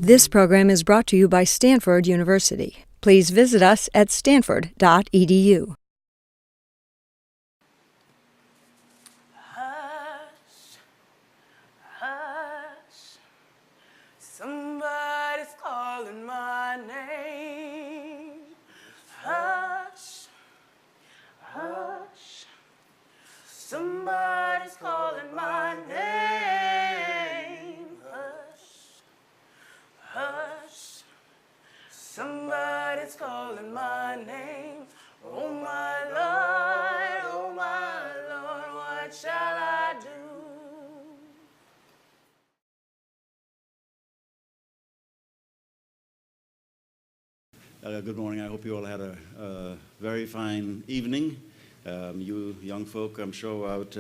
This program is brought to you by Stanford University. Please visit us at stanford.edu. Hush, hush, somebody's calling my name. Hush, hush, somebody's calling my name. Hush, hush, somebody's calling my name. Oh my Lord, what shall I do? Good morning. I hope you all had a very fine evening. You young folk, I'm sure, out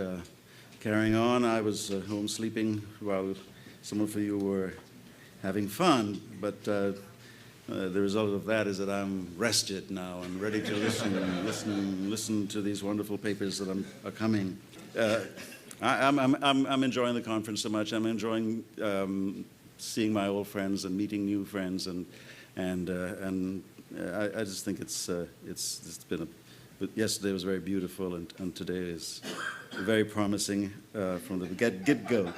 carrying on. I was home sleeping while some of you were having fun, but the result of that is that I'm rested now and ready to listen to these wonderful papers that are coming. I'm enjoying the conference so much. I'm enjoying seeing my old friends and meeting new friends, and I just think it's been yesterday was very beautiful, and today is very promising from the get-go.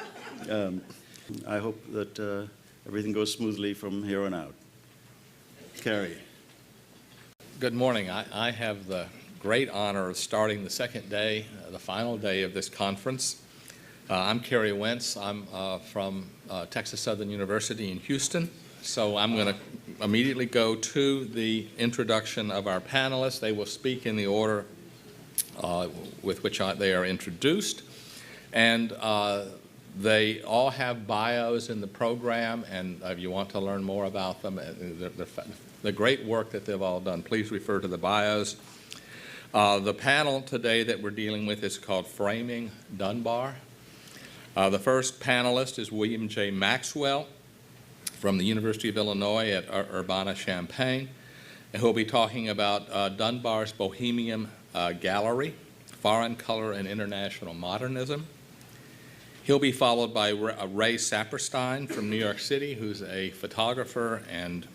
I hope that everything goes smoothly from here on out. Cary. Good morning. I have the great honor of starting the second day, the final day of this conference. I'm Cary Wintz. I'm from Texas Southern University in Houston. So I'm going to immediately go to the introduction of our panelists. They will speak in the order with which they are introduced. And they all have bios in the program, and if you want to learn more about them, the great work that they've all done, please refer to the bios. The panel today that we're dealing with is called Framing Dunbar. The first panelist is William J. Maxwell from the University of Illinois at Urbana-Champaign, and he'll be talking about Dunbar's Bohemian Gallery, Foreign Color and International Modernism. He'll be followed by Ray Sapirstein from New York City, who's a photographer and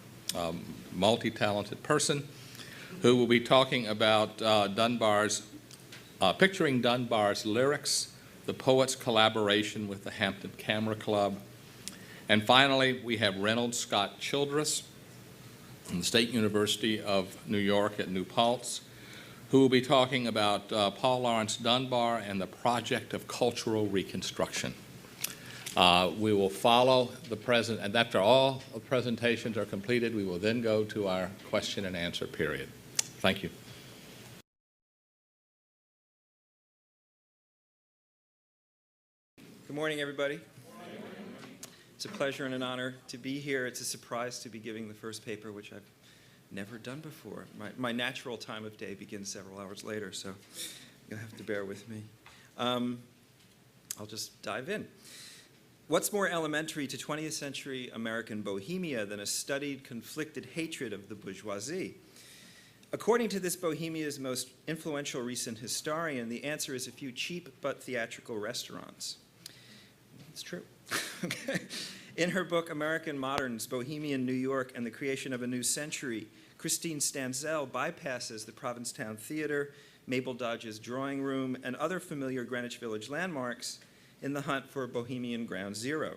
multi-talented person, who will be talking about picturing Dunbar's lyrics, the poet's collaboration with the Hampton Camera Club. And finally, we have Reynolds Scott-Childress from the State University of New York at New Paltz, who will be talking about Paul Laurence Dunbar and the project of cultural reconstruction. We will follow the present, and after all the presentations are completed, we will then go to our question and answer period. Thank you. Good morning, everybody. It's a pleasure and an honor to be here. It's a surprise to be giving the first paper, which I've never done before. My natural time of day begins several hours later, so you'll have to bear with me. I'll just dive in. What's more elementary to 20th century American bohemia than a studied, conflicted hatred of the bourgeoisie? According to this bohemia's most influential recent historian, the answer is a few cheap but theatrical restaurants. It's true. In her book, American Moderns, Bohemian New York and the Creation of a New Century, Christine Stanzel bypasses the Provincetown Theater, Mabel Dodge's Drawing Room, and other familiar Greenwich Village landmarks in the hunt for Bohemian Ground Zero.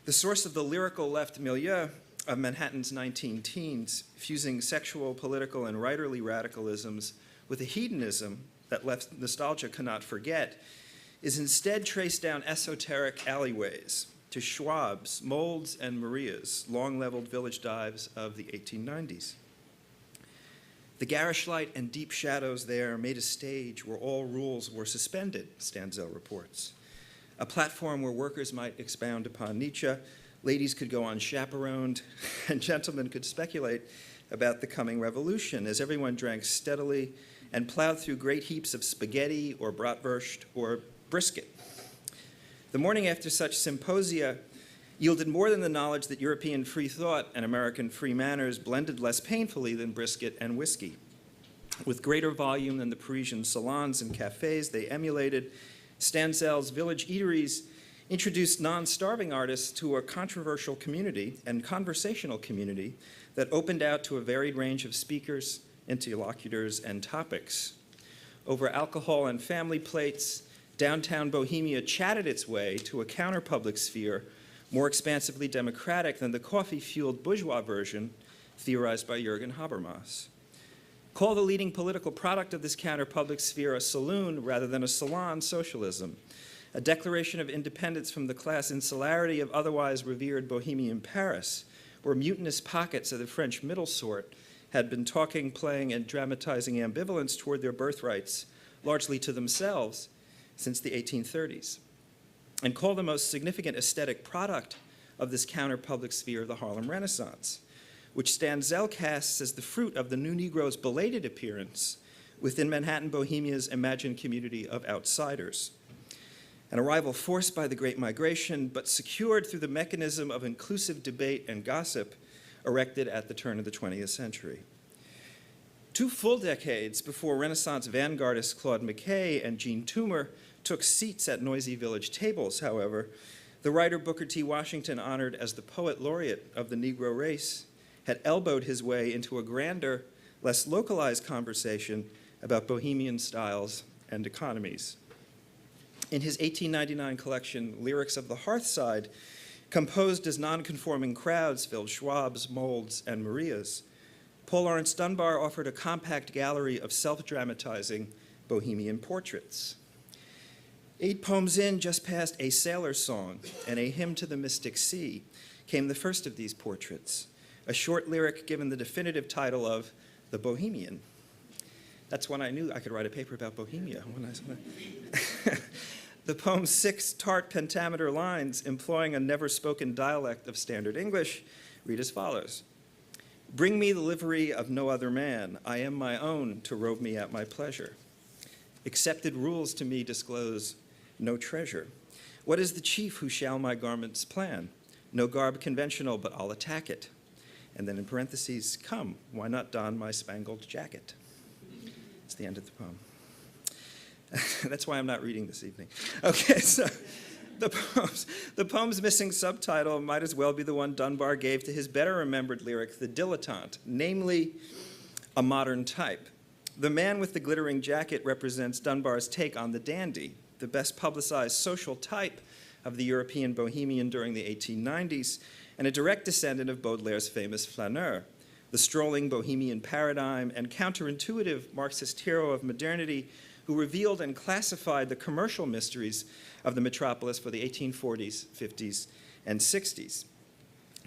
The source of the lyrical left milieu of Manhattan's 19 teens, fusing sexual, political, and writerly radicalisms with a hedonism that left nostalgia cannot forget, is instead traced down esoteric alleyways to Schwab's, Mold's, and Maria's long-leveled village dives of the 1890s. The garish light and deep shadows there made a stage where all rules were suspended, Stanzel reports. A platform where workers might expound upon Nietzsche, ladies could go unchaperoned, and gentlemen could speculate about the coming revolution as everyone drank steadily and plowed through great heaps of spaghetti or bratwurst or brisket. The morning after such symposia yielded more than the knowledge that European free thought and American free manners blended less painfully than brisket and whiskey. With greater volume than the Parisian salons and cafes they emulated, Stanzel's village eateries introduced non-starving artists to a controversial community and conversational community that opened out to a varied range of speakers, interlocutors, and topics. Over alcohol and family plates, downtown Bohemia chatted its way to a counter-public sphere more expansively democratic than the coffee-fueled bourgeois version theorized by Jürgen Habermas. Call the leading political product of this counter-public sphere a saloon rather than a salon socialism, a declaration of independence from the class insularity of otherwise revered Bohemian Paris, where mutinous pockets of the French middle sort had been talking, playing, and dramatizing ambivalence toward their birthrights, largely to themselves, since the 1830s. And call the most significant aesthetic product of this counter-public sphere the Harlem Renaissance, which Stanzel casts as the fruit of the new Negro's belated appearance within Manhattan Bohemia's imagined community of outsiders. An arrival forced by the Great Migration, but secured through the mechanism of inclusive debate and gossip erected at the turn of the 20th century. 2 full decades before Renaissance vanguardists Claude McKay and Jean Toomer took seats at noisy village tables, however, the writer Booker T. Washington, honored as the poet laureate of the Negro race, had elbowed his way into a grander, less localized conversation about Bohemian styles and economies. In his 1899 collection, Lyrics of the Hearthside, composed as nonconforming crowds filled Schwab's, Mold's, and Maria's, Paul Laurence Dunbar offered a compact gallery of self-dramatizing Bohemian portraits. 8 poems in, just past A Sailor's Song and A Hymn to the Mystic Sea, came the first of these portraits, a short lyric given the definitive title of The Bohemian. That's when I knew I could write a paper about Bohemia. The poem's 6 tart pentameter lines, employing a never-spoken dialect of standard English, read as follows. Bring me the livery of no other man. I am my own to robe me at my pleasure. Accepted rules to me disclose no treasure. What is the chief who shall my garments plan? No garb conventional, but I'll attack it. And then in parentheses, come, why not don my spangled jacket? It's the end of the poem. That's why I'm not reading this evening. Okay, so the poem's missing subtitle might as well be the one Dunbar gave to his better remembered lyric, The Dilettante, namely a modern type. The man with the glittering jacket represents Dunbar's take on the dandy, the best publicized social type of the European Bohemian during the 1890s, and a direct descendant of Baudelaire's famous flaneur, the strolling Bohemian paradigm and counterintuitive Marxist hero of modernity who revealed and classified the commercial mysteries of the metropolis for the 1840s, 50s, and 60s.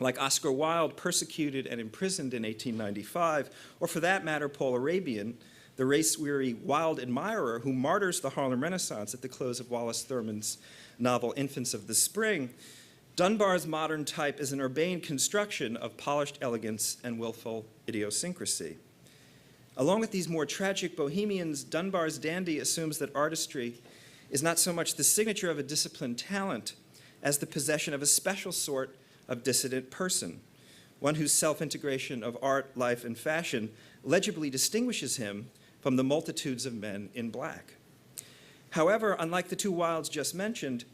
Like Oscar Wilde, persecuted and imprisoned in 1895, or for that matter, Paul Arabian, the race-weary wild admirer who martyrs the Harlem Renaissance at the close of Wallace Thurman's novel Infants of the Spring, Dunbar's modern type is an urbane construction of polished elegance and willful idiosyncrasy. Along with these more tragic bohemians, Dunbar's dandy assumes that artistry is not so much the signature of a disciplined talent as the possession of a special sort of dissident person, one whose self-integration of art, life, and fashion legibly distinguishes him from the multitudes of men in black. However, unlike the 2 Wildes just mentioned,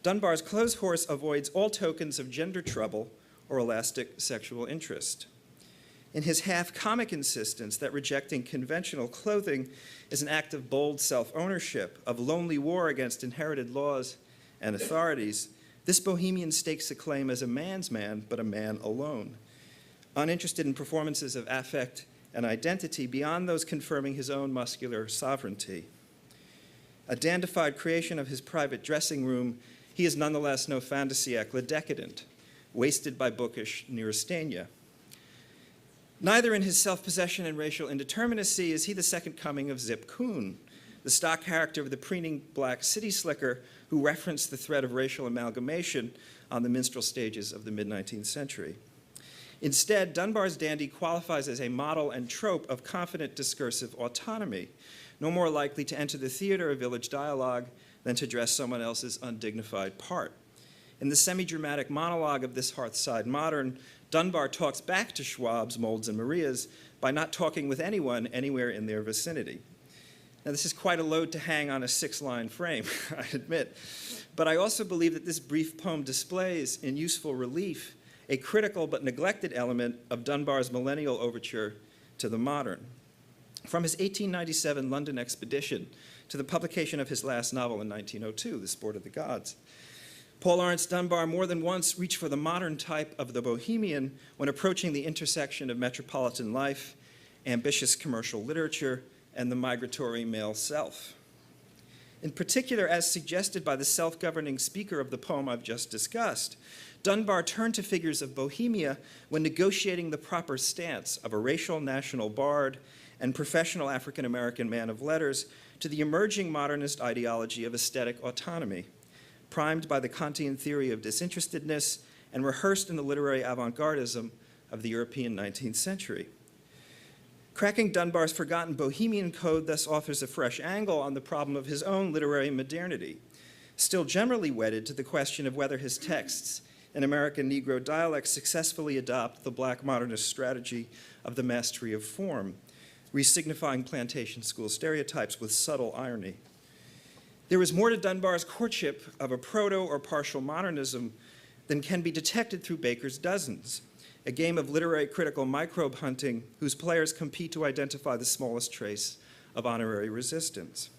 Dunbar's clothes horse avoids all tokens of gender trouble or elastic sexual interest. In his half-comic insistence that rejecting conventional clothing is an act of bold self-ownership, of lonely war against inherited laws and authorities, this Bohemian stakes a claim as a man's man, but a man alone, uninterested in performances of affect and identity beyond those confirming his own muscular sovereignty. A dandified creation of his private dressing room, he is nonetheless no fin de siècle decadent, wasted by bookish neurasthenia. Neither in his self-possession and racial indeterminacy is he the second coming of Zip Coon, the stock character of the preening black city slicker who referenced the threat of racial amalgamation on the minstrel stages of the mid-19th century. Instead, Dunbar's dandy qualifies as a model and trope of confident discursive autonomy, no more likely to enter the theater of village dialogue than to dress someone else's undignified part. In the semi-dramatic monologue of this Hearthside Modern, Dunbar talks back to Schwab's, Mold's, and Maria's by not talking with anyone anywhere in their vicinity. Now, this is quite a load to hang on a 6-line frame, I admit. But I also believe that this brief poem displays, in useful relief, a critical but neglected element of Dunbar's millennial overture to the modern. From his 1897 London expedition to the publication of his last novel in 1902, The Sport of the Gods, Paul Laurence Dunbar more than once reached for the modern type of the Bohemian when approaching the intersection of metropolitan life, ambitious commercial literature, and the migratory male self. In particular, as suggested by the self-governing speaker of the poem I've just discussed, Dunbar turned to figures of Bohemia when negotiating the proper stance of a racial national bard and professional African-American man of letters to the emerging modernist ideology of aesthetic autonomy, primed by the Kantian theory of disinterestedness and rehearsed in the literary avant-gardism of the European 19th century. Cracking Dunbar's forgotten Bohemian code thus offers a fresh angle on the problem of his own literary modernity, still generally wedded to the question of whether his texts in American Negro dialect successfully adopt the black modernist strategy of the mastery of form, resignifying plantation school stereotypes with subtle irony. There is more to Dunbar's courtship of a proto or partial modernism than can be detected through Baker's Dozens, a game of literary critical microbe hunting whose players compete to identify the smallest trace of honorary resistance.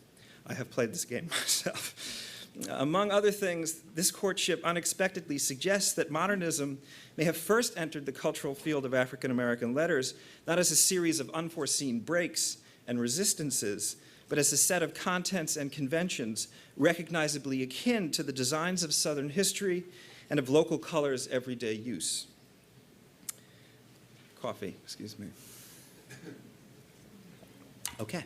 I have played this game myself. Among other things, this courtship unexpectedly suggests that modernism may have first entered the cultural field of African American letters not as a series of unforeseen breaks and resistances, but as a set of contents and conventions recognizably akin to the designs of Southern history and of local colors' everyday use. Coffee, excuse me. Okay.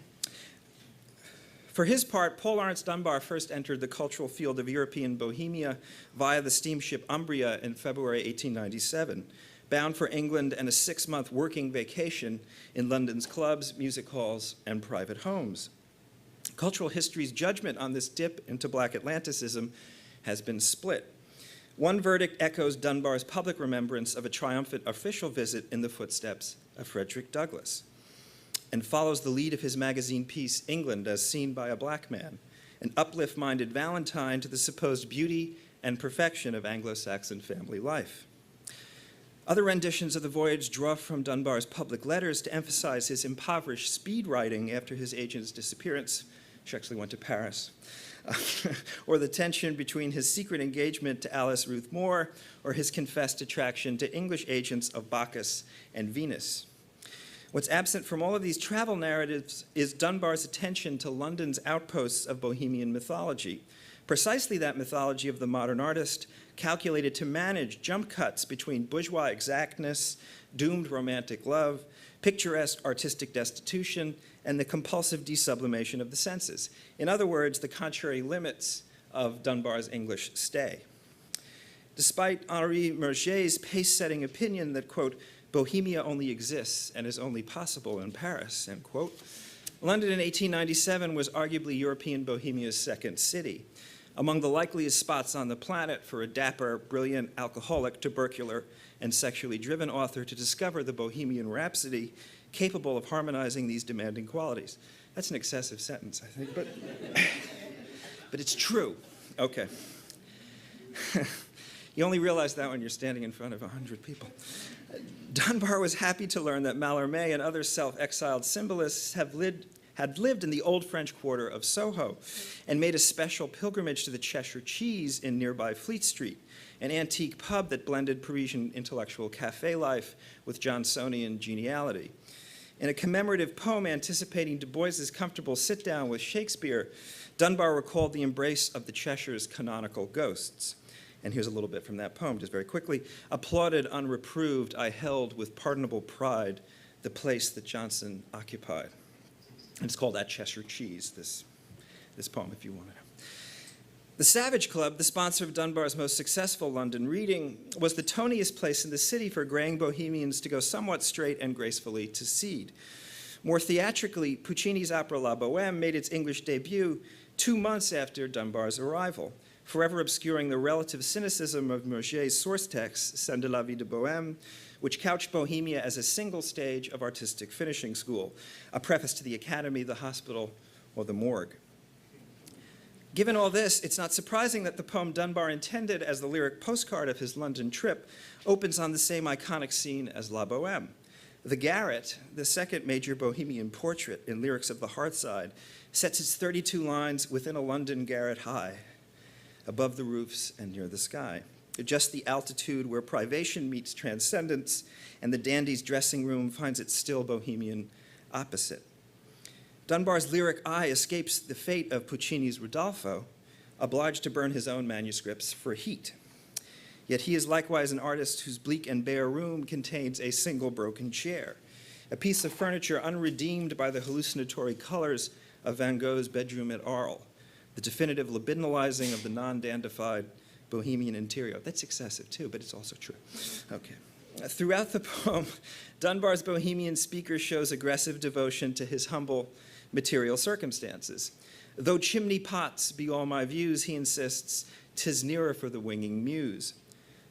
For his part, Paul Laurence Dunbar first entered the cultural field of European Bohemia via the steamship Umbria in February 1897, bound for England and a 6-month working vacation in London's clubs, music halls, and private homes. Cultural history's judgment on this dip into Black Atlanticism has been split. One verdict echoes Dunbar's public remembrance of a triumphant official visit in the footsteps of Frederick Douglass, and follows the lead of his magazine piece, England as Seen by a Black Man, an uplift-minded Valentine to the supposed beauty and perfection of Anglo-Saxon family life. Other renditions of the voyage draw from Dunbar's public letters to emphasize his impoverished speed writing after his agent's disappearance. She actually went to Paris. Or the tension between his secret engagement to Alice Ruth Moore or his confessed attraction to English agents of Bacchus and Venus. What's absent from all of these travel narratives is Dunbar's attention to London's outposts of Bohemian mythology, precisely that mythology of the modern artist calculated to manage jump cuts between bourgeois exactness, doomed romantic love, picturesque artistic destitution, and the compulsive desublimation of the senses. In other words, the contrary limits of Dunbar's English stay. Despite Henri Murger's pace-setting opinion that, quote, Bohemia only exists and is only possible in Paris, end quote, London in 1897 was arguably European Bohemia's second city, among the likeliest spots on the planet for a dapper, brilliant, alcoholic, tubercular, and sexually driven author to discover the Bohemian Rhapsody capable of harmonizing these demanding qualities. That's an excessive sentence, I think, but it's true. Okay. You only realize that when you're standing in front of 100 people. Dunbar was happy to learn that Mallarmé and other self-exiled symbolists had lived in the old French quarter of Soho and made a special pilgrimage to the Cheshire Cheese in nearby Fleet Street, an antique pub that blended Parisian intellectual cafe life with Johnsonian geniality. In a commemorative poem anticipating Du Bois's comfortable sit-down with Shakespeare, Dunbar recalled the embrace of the Cheshire's canonical ghosts. And here's a little bit from that poem, just very quickly. Applauded unreproved, I held with pardonable pride the place that Johnson occupied. And it's called At Cheshire Cheese, this poem, if you want to know. The Savage Club, the sponsor of Dunbar's most successful London reading, was the toniest place in the city for graying Bohemians to go somewhat straight and gracefully to seed. More theatrically, Puccini's opera La Bohème made its English debut 2 months after Dunbar's arrival, forever obscuring the relative cynicism of Murger's source text, Scènes de la vie de Bohème, which couched Bohemia as a single stage of artistic finishing school, a preface to the academy, the hospital, or the morgue. Given all this, it's not surprising that the poem Dunbar intended as the lyric postcard of his London trip opens on the same iconic scene as La Bohème. The Garret, the second major Bohemian portrait in Lyrics of the Hearthside, sets its 32 lines within a London garret high, above the roofs and near the sky. Just the altitude where privation meets transcendence, and the dandy's dressing room finds its still Bohemian opposite. Dunbar's lyric eye escapes the fate of Puccini's Rodolfo, obliged to burn his own manuscripts for heat. Yet he is likewise an artist whose bleak and bare room contains a single broken chair, a piece of furniture unredeemed by the hallucinatory colors of Van Gogh's bedroom at Arles, the definitive libidinalizing of the non-dandified Bohemian interior. That's excessive too, but it's also true. Okay. Throughout the poem, Dunbar's Bohemian speaker shows aggressive devotion to his humble material circumstances. Though chimney pots be all my views, he insists, 'tis nearer for the winging muse.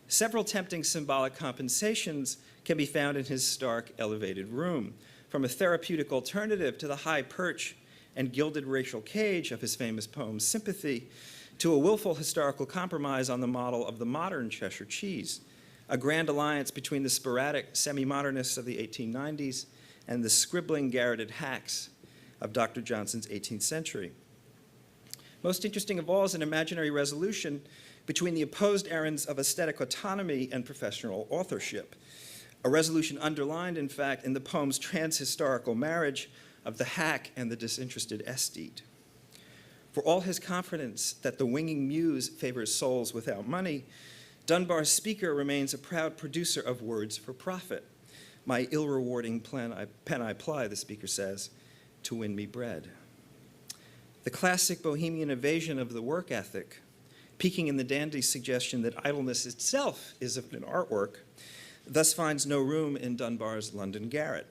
Several tempting symbolic compensations can be found in his stark, elevated room, from a therapeutic alternative to the high perch and gilded racial cage of his famous poem Sympathy, to a willful historical compromise on the model of the modern Cheshire cheese, a grand alliance between the sporadic semi-modernists of the 1890s and the scribbling, garroted hacks of Dr. Johnson's 18th century. Most interesting of all is an imaginary resolution between the opposed errands of aesthetic autonomy and professional authorship, a resolution underlined, in fact, in the poem's trans-historical marriage of the hack and the disinterested aesthete. For all his confidence that the winging muse favors souls without money, Dunbar's speaker remains a proud producer of words for profit. My ill-rewarding pen I ply, the speaker says, to win me bread. The classic Bohemian evasion of the work ethic, peaking in the dandy's suggestion that idleness itself is an artwork, thus finds no room in Dunbar's London garret.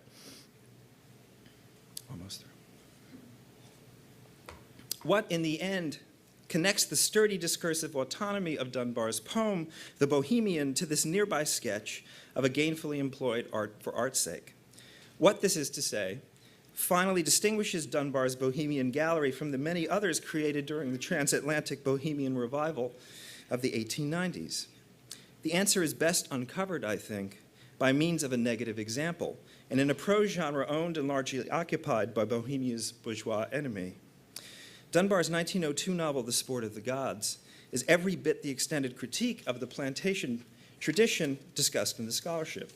Almost through. What, in the end, connects the sturdy discursive autonomy of Dunbar's poem, The Bohemian, to this nearby sketch of a gainfully employed art for art's sake? What, this is to say, finally distinguishes Dunbar's Bohemian gallery from the many others created during the transatlantic Bohemian revival of the 1890s? The answer is best uncovered, I think, by means of a negative example, and in a prose genre owned and largely occupied by Bohemia's bourgeois enemy. Dunbar's 1902 novel, The Sport of the Gods, is every bit the extended critique of the plantation tradition discussed in the scholarship.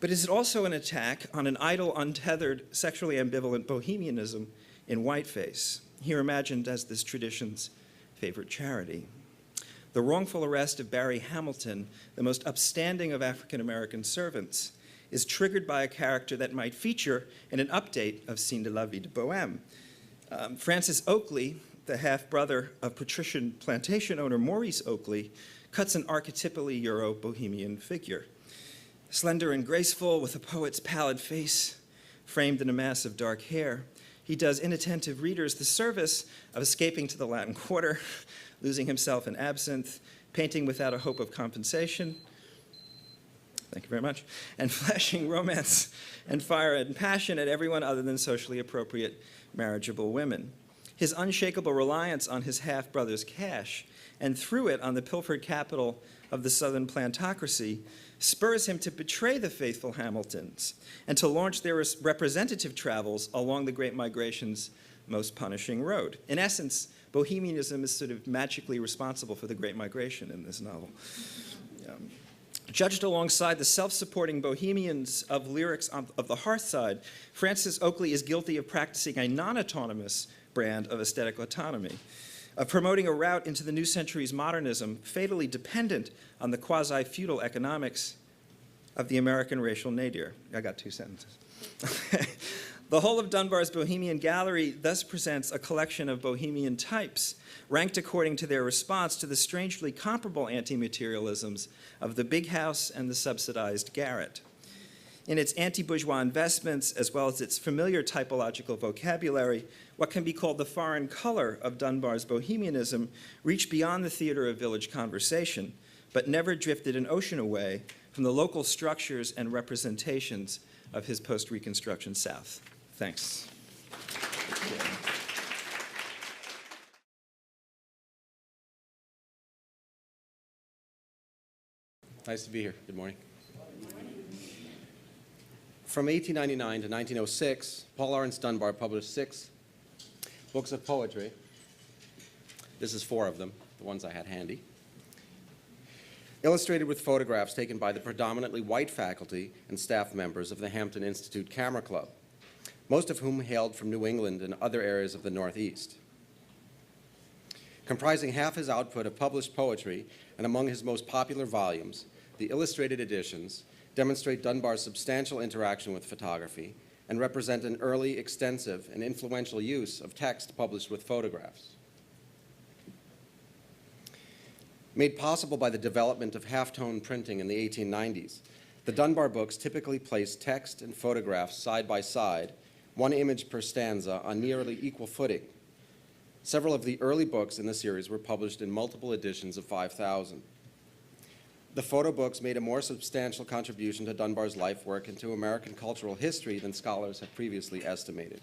But is it also an attack on an idle, untethered, sexually ambivalent bohemianism in whiteface, here imagined as this tradition's favorite charity? The wrongful arrest of Barry Hamilton, the most upstanding of African-American servants, is triggered by a character that might feature in an update of Scene de la Vie de Bohème. Francis Oakley, the half-brother of patrician plantation owner Maurice Oakley, cuts an archetypally Euro-Bohemian figure. Slender and graceful, with a poet's pallid face framed in a mass of dark hair, he does inattentive readers the service of escaping to the Latin Quarter, losing himself in absinthe, painting without a hope of compensation, thank you very much, and flashing romance and fire and passion at everyone other than socially appropriate marriageable women. His unshakable reliance on his half-brother's cash, and through it on the pilfered capital of the Southern plantocracy, spurs him to betray the faithful Hamiltons and to launch their representative travels along the Great Migration's most punishing road. In essence, Bohemianism is sort of magically responsible for the Great Migration in this novel. Judged alongside the self-supporting bohemians of lyrics of the Hearthside, Francis Oakley is guilty of practicing a non-autonomous brand of aesthetic autonomy, of promoting a route into the new century's modernism fatally dependent on the quasi-feudal economics of the American racial nadir. I got two sentences. The whole of Dunbar's Bohemian gallery thus presents a collection of Bohemian types, ranked according to their response to the strangely comparable anti-materialisms of the big house and the subsidized garret. In its anti-bourgeois investments, as well as its familiar typological vocabulary, what can be called the foreign color of Dunbar's Bohemianism reached beyond the theater of village conversation, but never drifted an ocean away from the local structures and representations of his post-Reconstruction South. Thanks. Nice to be here. Good morning. From 1899 to 1906, Paul Laurence Dunbar published 6 books of poetry. This is 4 of them, the ones I had handy. Illustrated with photographs taken by the predominantly white faculty and staff members of the Hampton Institute Camera Club, most of whom hailed from New England and other areas of the Northeast. Comprising half his output of published poetry and among his most popular volumes, the illustrated editions demonstrate Dunbar's substantial interaction with photography and represent an early, extensive, and influential use of text published with photographs. Made possible by the development of half-tone printing in the 1890s, the Dunbar books typically place text and photographs side by side, 1 image per stanza, on nearly equal footing. Several of the early books in the series were published in multiple editions of 5,000. The photo books made a more substantial contribution to Dunbar's life work and to American cultural history than scholars had previously estimated.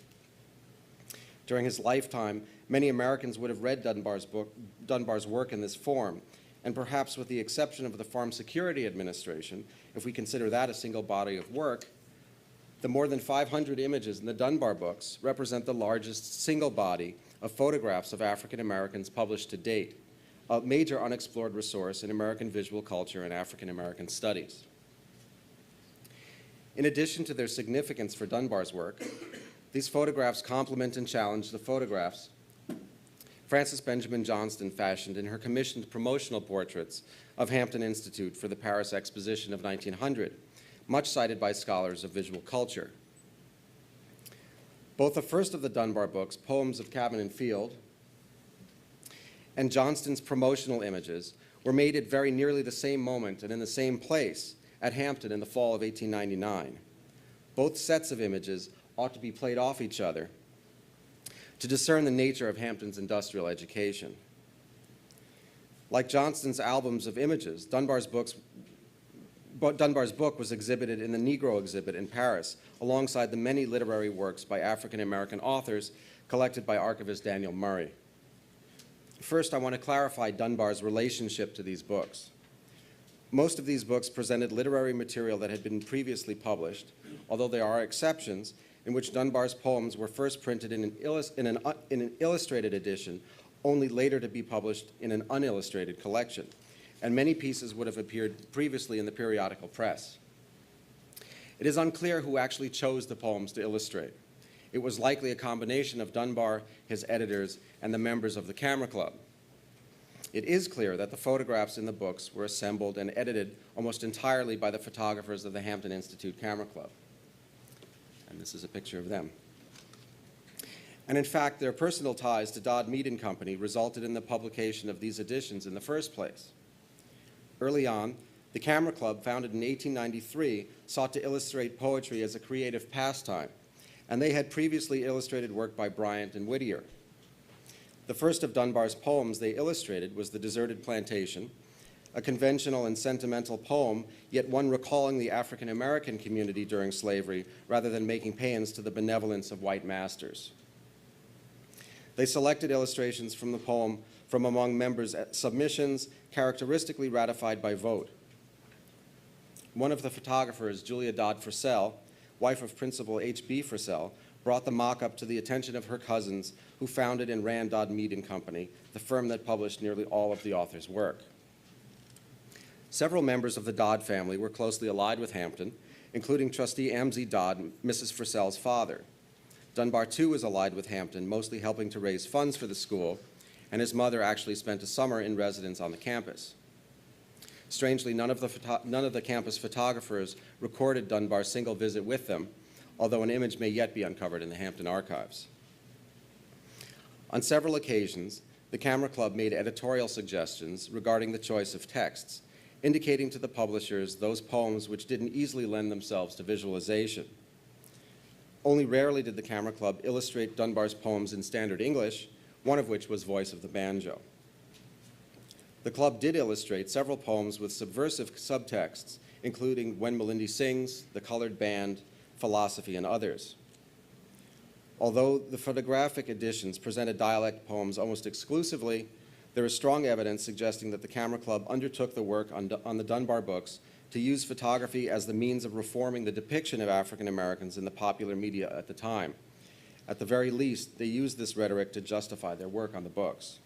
During his lifetime, many Americans would have read Dunbar's work in this form, and perhaps with the exception of the Farm Security Administration, if we consider that a single body of work, the more than 500 images in the Dunbar books represent the largest single body of photographs of African Americans published to date, a major unexplored resource in American visual culture and African American studies. In addition to their significance for Dunbar's work, these photographs complement and challenge the photographs Frances Benjamin Johnston fashioned in her commissioned promotional portraits of Hampton Institute for the Paris Exposition of 1900, much cited by scholars of visual culture. Both the first of the Dunbar books, Poems of Cabin and Field, and Johnston's promotional images were made at very nearly the same moment and in the same place at Hampton in the fall of 1899. Both sets of images ought to be played off each other to discern the nature of Hampton's industrial education. Like Johnston's albums of images, Dunbar's book was exhibited in the Negro exhibit in Paris, alongside the many literary works by African American authors collected by archivist Daniel Murray. First, I want to clarify Dunbar's relationship to these books. Most of these books presented literary material that had been previously published, although there are exceptions in which Dunbar's poems were first printed in an illustrated edition, only later to be published in an unillustrated collection, and many pieces would have appeared previously in the periodical press. It is unclear who actually chose the poems to illustrate. It was likely a combination of Dunbar, his editors, and the members of the Camera Club. It is clear that the photographs in the books were assembled and edited almost entirely by the photographers of the Hampton Institute Camera Club. And this is a picture of them. And in fact, their personal ties to Dodd Mead & Company resulted in the publication of these editions in the first place. Early on, the Camera Club, founded in 1893, sought to illustrate poetry as a creative pastime, and they had previously illustrated work by Bryant and Whittier. The first of Dunbar's poems they illustrated was The Deserted Plantation, a conventional and sentimental poem, yet one recalling the African American community during slavery rather than making paeans to the benevolence of white masters. They selected illustrations from the poem from among members' submissions, characteristically ratified by vote. One of the photographers, Julia Dodd Fursell, wife of Principal H.B. Fursell, brought the mock-up to the attention of her cousins, who founded and ran Dodd Mead & Company, the firm that published nearly all of the author's work. Several members of the Dodd family were closely allied with Hampton, including trustee Amzie Dodd, Mrs. Fursell's father. Dunbar, too, was allied with Hampton, mostly helping to raise funds for the school, and his mother actually spent a summer in residence on the campus. Strangely, none of the campus photographers recorded Dunbar's single visit with them, although an image may yet be uncovered in the Hampton archives. On several occasions, the Camera Club made editorial suggestions regarding the choice of texts, indicating to the publishers those poems which didn't easily lend themselves to visualization. Only rarely did the Camera Club illustrate Dunbar's poems in standard English, one of which was Voice of the Banjo. The club did illustrate several poems with subversive subtexts, including When Melindy Sings, The Colored Band, Philosophy, and others. Although the photographic editions presented dialect poems almost exclusively, there is strong evidence suggesting that the Camera Club undertook the work on the Dunbar books to use photography as the means of reforming the depiction of African Americans in the popular media at the time. At the very least, they used this rhetoric to justify their work on the books.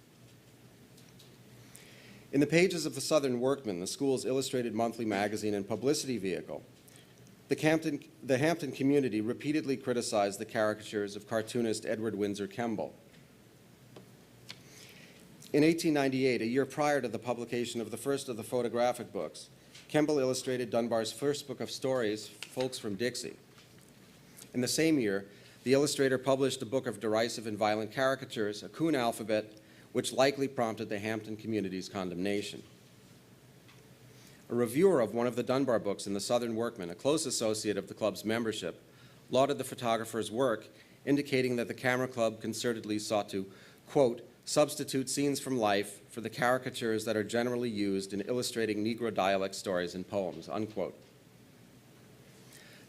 In the pages of the Southern Workman, the school's illustrated monthly magazine and publicity vehicle, the Hampton community repeatedly criticized the caricatures of cartoonist Edward Windsor Kemble. In 1898, a year prior to the publication of the first of the photographic books, Kemble illustrated Dunbar's first book of stories, Folks from Dixie. In the same year, the illustrator published a book of derisive and violent caricatures, A Coon Alphabet, which likely prompted the Hampton community's condemnation. A reviewer of one of the Dunbar books in the Southern Workman, a close associate of the club's membership, lauded the photographer's work, indicating that the Camera Club concertedly sought to, quote, substitute scenes from life for the caricatures that are generally used in illustrating Negro dialect stories and poems, unquote.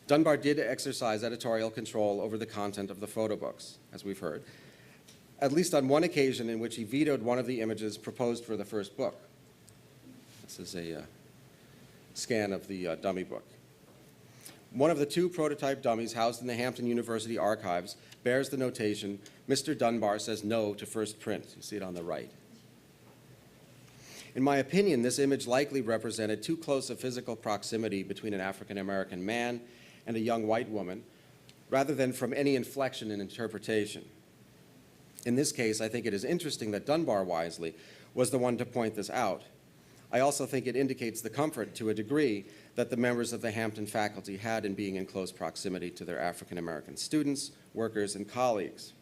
Dunbar did exercise editorial control over the content of the photo books, as we've heard, at least on one occasion in which he vetoed one of the images proposed for the first book. This is a scan of the dummy book. One of the two prototype dummies housed in the Hampton University archives bears the notation, Mr. Dunbar says no to first print. You see it on the right. In my opinion, this image likely represented too close a physical proximity between an African-American man and a young white woman, rather than from any inflection in interpretation. In this case, I think it is interesting that Dunbar wisely was the one to point this out. I also think it indicates the comfort, to a degree, that the members of the Hampton faculty had in being in close proximity to their African-American students, workers, and colleagues.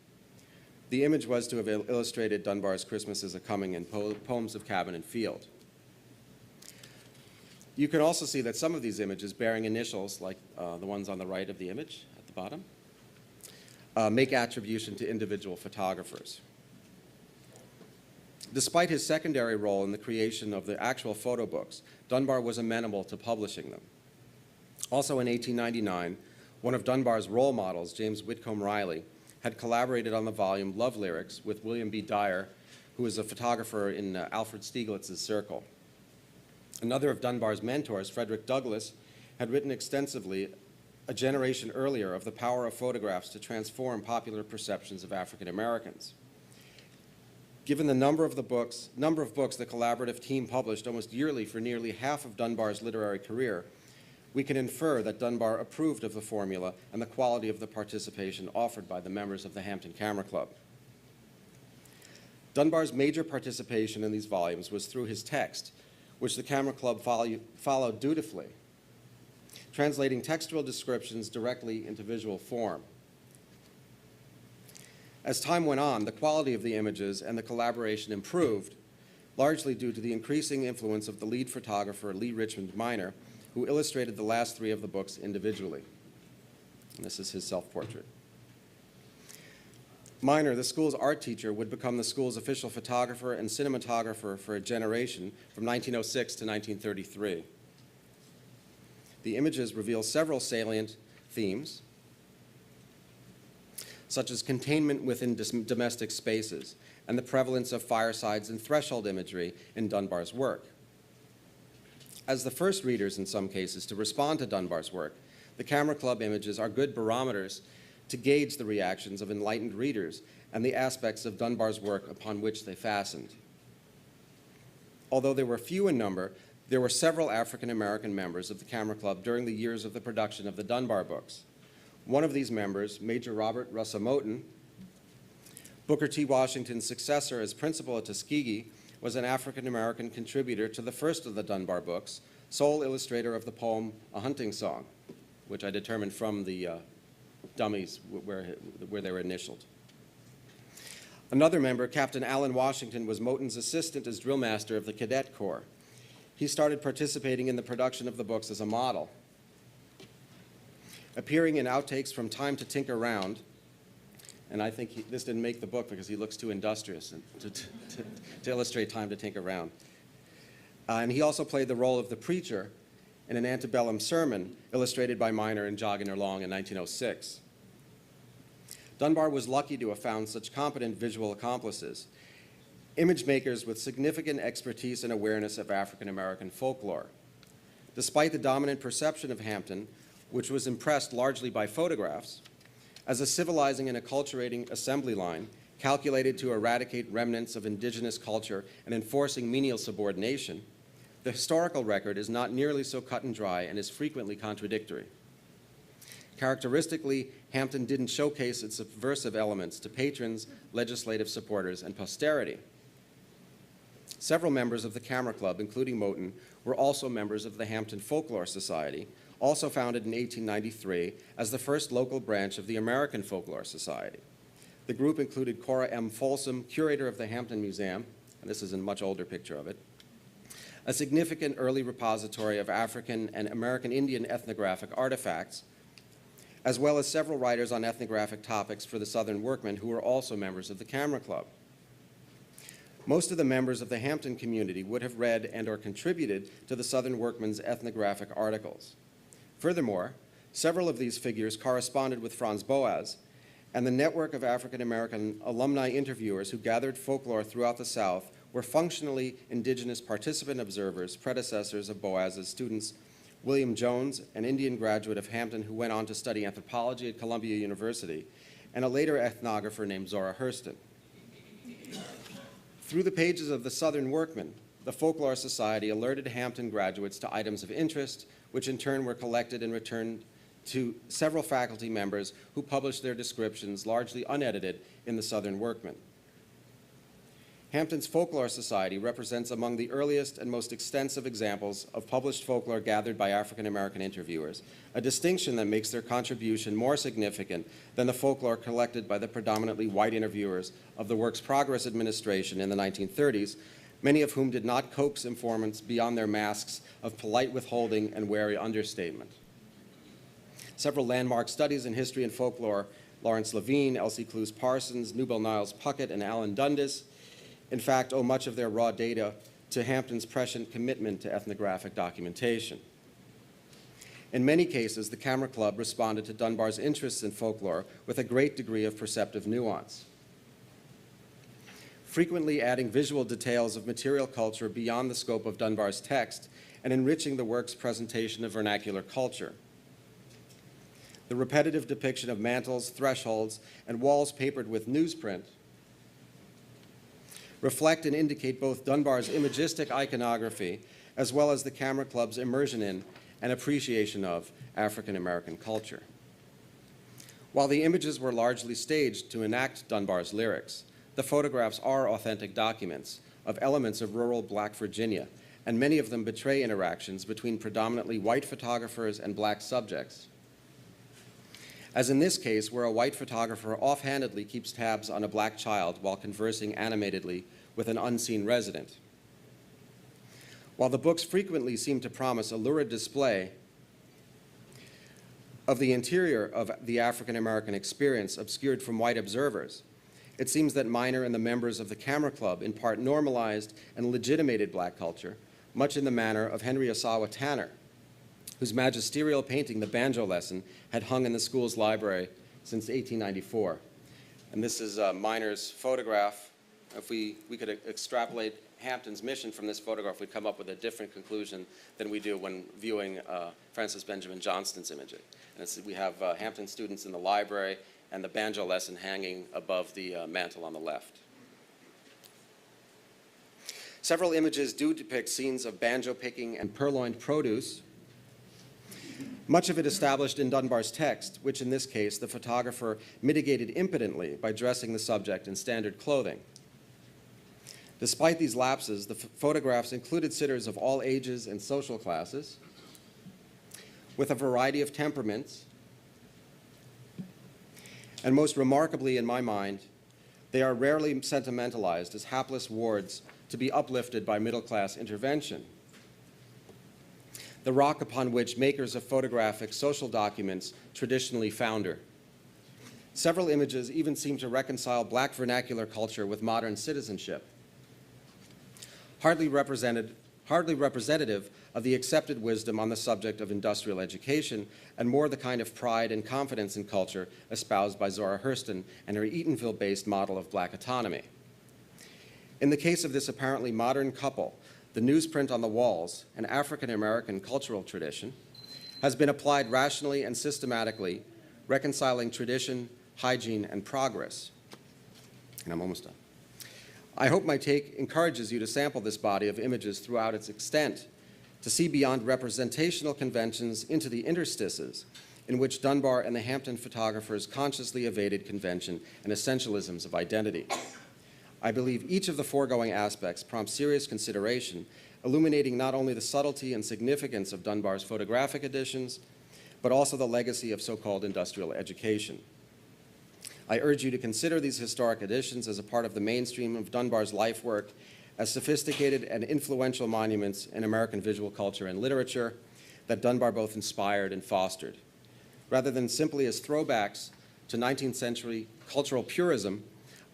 The image was to have illustrated Dunbar's Christmas is a Coming and poems of Cabin and Field. You can also see that some of these images bearing initials, like the ones on the right of the image at the bottom, make attribution to individual photographers. Despite his secondary role in the creation of the actual photo books, Dunbar was amenable to publishing them. Also in 1899, one of Dunbar's role models, James Whitcomb Riley, had collaborated on the volume Love Lyrics with William B. Dyer, who was a photographer in Alfred Stieglitz's circle. Another of Dunbar's mentors, Frederick Douglass, had written extensively a generation earlier of the power of photographs to transform popular perceptions of African Americans. Given the number of books the collaborative team published almost yearly for nearly half of Dunbar's literary career, we can infer that Dunbar approved of the formula and the quality of the participation offered by the members of the Hampton Camera Club. Dunbar's major participation in these volumes was through his text, which the Camera Club followed dutifully, translating textual descriptions directly into visual form. As time went on, the quality of the images and the collaboration improved, largely due to the increasing influence of the lead photographer, Lee Richmond Minor, who illustrated the last three of the books individually. And this is his self-portrait. Minor, the school's art teacher, would become the school's official photographer and cinematographer for a generation from 1906 to 1933. The images reveal several salient themes, such as containment within domestic spaces and the prevalence of firesides and threshold imagery in Dunbar's work. As the first readers, in some cases, to respond to Dunbar's work, the Camera Club images are good barometers to gauge the reactions of enlightened readers and the aspects of Dunbar's work upon which they fastened. Although they were few in number, there were several African-American members of the Camera Club during the years of the production of the Dunbar books. One of these members, Major Robert Russamoten, Booker T. Washington's successor as principal at Tuskegee, was an African-American contributor to the first of the Dunbar books, sole illustrator of the poem A Hunting Song, which I determined from the dummies where they were initialed. Another member, Captain Allen Washington, was Moten's assistant as drill master of the Cadet Corps. He started participating in the production of the books as a model. Appearing in outtakes from Time to Tinker Round, and I think this didn't make the book because he looks too industrious to illustrate Time to Tinker Round. And he also played the role of the preacher in an antebellum sermon illustrated by Minor and Jogging Along in 1906. Dunbar was lucky to have found such competent visual accomplices. image makers with significant expertise and awareness of African American folklore. Despite the dominant perception of Hampton, which was impressed largely by photographs, as a civilizing and acculturating assembly line calculated to eradicate remnants of indigenous culture and enforcing menial subordination, the historical record is not nearly so cut and dry and is frequently contradictory. Characteristically, Hampton didn't showcase its subversive elements to patrons, legislative supporters, and posterity. Several members of the Camera Club, including Moten, were also members of the Hampton Folklore Society, also founded in 1893 as the first local branch of the American Folklore Society. The group included Cora M. Folsom, curator of the Hampton Museum, and this is a much older picture of it, a significant early repository of African and American Indian ethnographic artifacts, as well as several writers on ethnographic topics for the Southern Workmen who were also members of the Camera Club. Most of the members of the Hampton community would have read and/or contributed to the Southern Workmen's ethnographic articles. Furthermore, several of these figures corresponded with Franz Boas, and the network of African American alumni interviewers who gathered folklore throughout the South were functionally indigenous participant observers, predecessors of Boas's students, William Jones, an Indian graduate of Hampton who went on to study anthropology at Columbia University, and a later ethnographer named Zora Hurston. Through the pages of the Southern Workman, the Folklore Society alerted Hampton graduates to items of interest, which in turn were collected and returned to several faculty members who published their descriptions, largely unedited, in the Southern Workman. Hampton's Folklore Society represents among the earliest and most extensive examples of published folklore gathered by African American interviewers, a distinction that makes their contribution more significant than the folklore collected by the predominantly white interviewers of the Works Progress Administration in the 1930s, many of whom did not coax informants beyond their masks of polite withholding and wary understatement. Several landmark studies in history and folklore, Lawrence Levine, Elsie Clues Parsons, Nubel Niles Puckett, and Alan Dundas, in fact, owe much of their raw data to Hampton's prescient commitment to ethnographic documentation. In many cases, the Camera Club responded to Dunbar's interests in folklore with a great degree of perceptive nuance, frequently adding visual details of material culture beyond the scope of Dunbar's text and enriching the work's presentation of vernacular culture. The repetitive depiction of mantels, thresholds, and walls papered with newsprint reflect and indicate both Dunbar's imagistic iconography as well as the Camera Club's immersion in and appreciation of African American culture. While the images were largely staged to enact Dunbar's lyrics, the photographs are authentic documents of elements of rural Black Virginia, and many of them betray interactions between predominantly white photographers and Black subjects. As in this case, where a white photographer offhandedly keeps tabs on a Black child while conversing animatedly with an unseen resident. While the books frequently seem to promise a lurid display of the interior of the African American experience obscured from white observers, it seems that Minor and the members of the Camera Club in part normalized and legitimated Black culture, much in the manner of Henry Osawa Tanner, whose magisterial painting, The Banjo Lesson, had hung in the school's library since 1894. And this is Minor's photograph. If we could extrapolate Hampton's mission from this photograph, we'd come up with a different conclusion than we do when viewing Francis Benjamin Johnston's imaging. And we have Hampton students in the library and the Banjo Lesson hanging above the mantel on the left. Several images do depict scenes of banjo picking and purloined produce, much of it established in Dunbar's text, which in this case the photographer mitigated impotently by dressing the subject in standard clothing. Despite these lapses, the photographs included sitters of all ages and social classes, with a variety of temperaments, and most remarkably in my mind, they are rarely sentimentalized as hapless wards to be uplifted by middle-class intervention. The rock upon which makers of photographic social documents traditionally founder. Several images even seem to reconcile Black vernacular culture with modern citizenship. Hardly representative of the accepted wisdom on the subject of industrial education, and more the kind of pride and confidence in culture espoused by Zora Hurston and her Eatonville-based model of Black autonomy. In the case of this apparently modern couple, the newsprint on the walls, an African-American cultural tradition, has been applied rationally and systematically, reconciling tradition, hygiene, and progress. And I'm almost done. I hope my take encourages you to sample this body of images throughout its extent, to see beyond representational conventions into the interstices in which Dunbar and the Hampton photographers consciously evaded convention and essentialisms of identity. I believe each of the foregoing aspects prompts serious consideration, illuminating not only the subtlety and significance of Dunbar's photographic editions, but also the legacy of so-called industrial education. I urge you to consider these historic editions as a part of the mainstream of Dunbar's life work as sophisticated and influential monuments in American visual culture and literature that Dunbar both inspired and fostered. Rather than simply as throwbacks to 19th century cultural purism,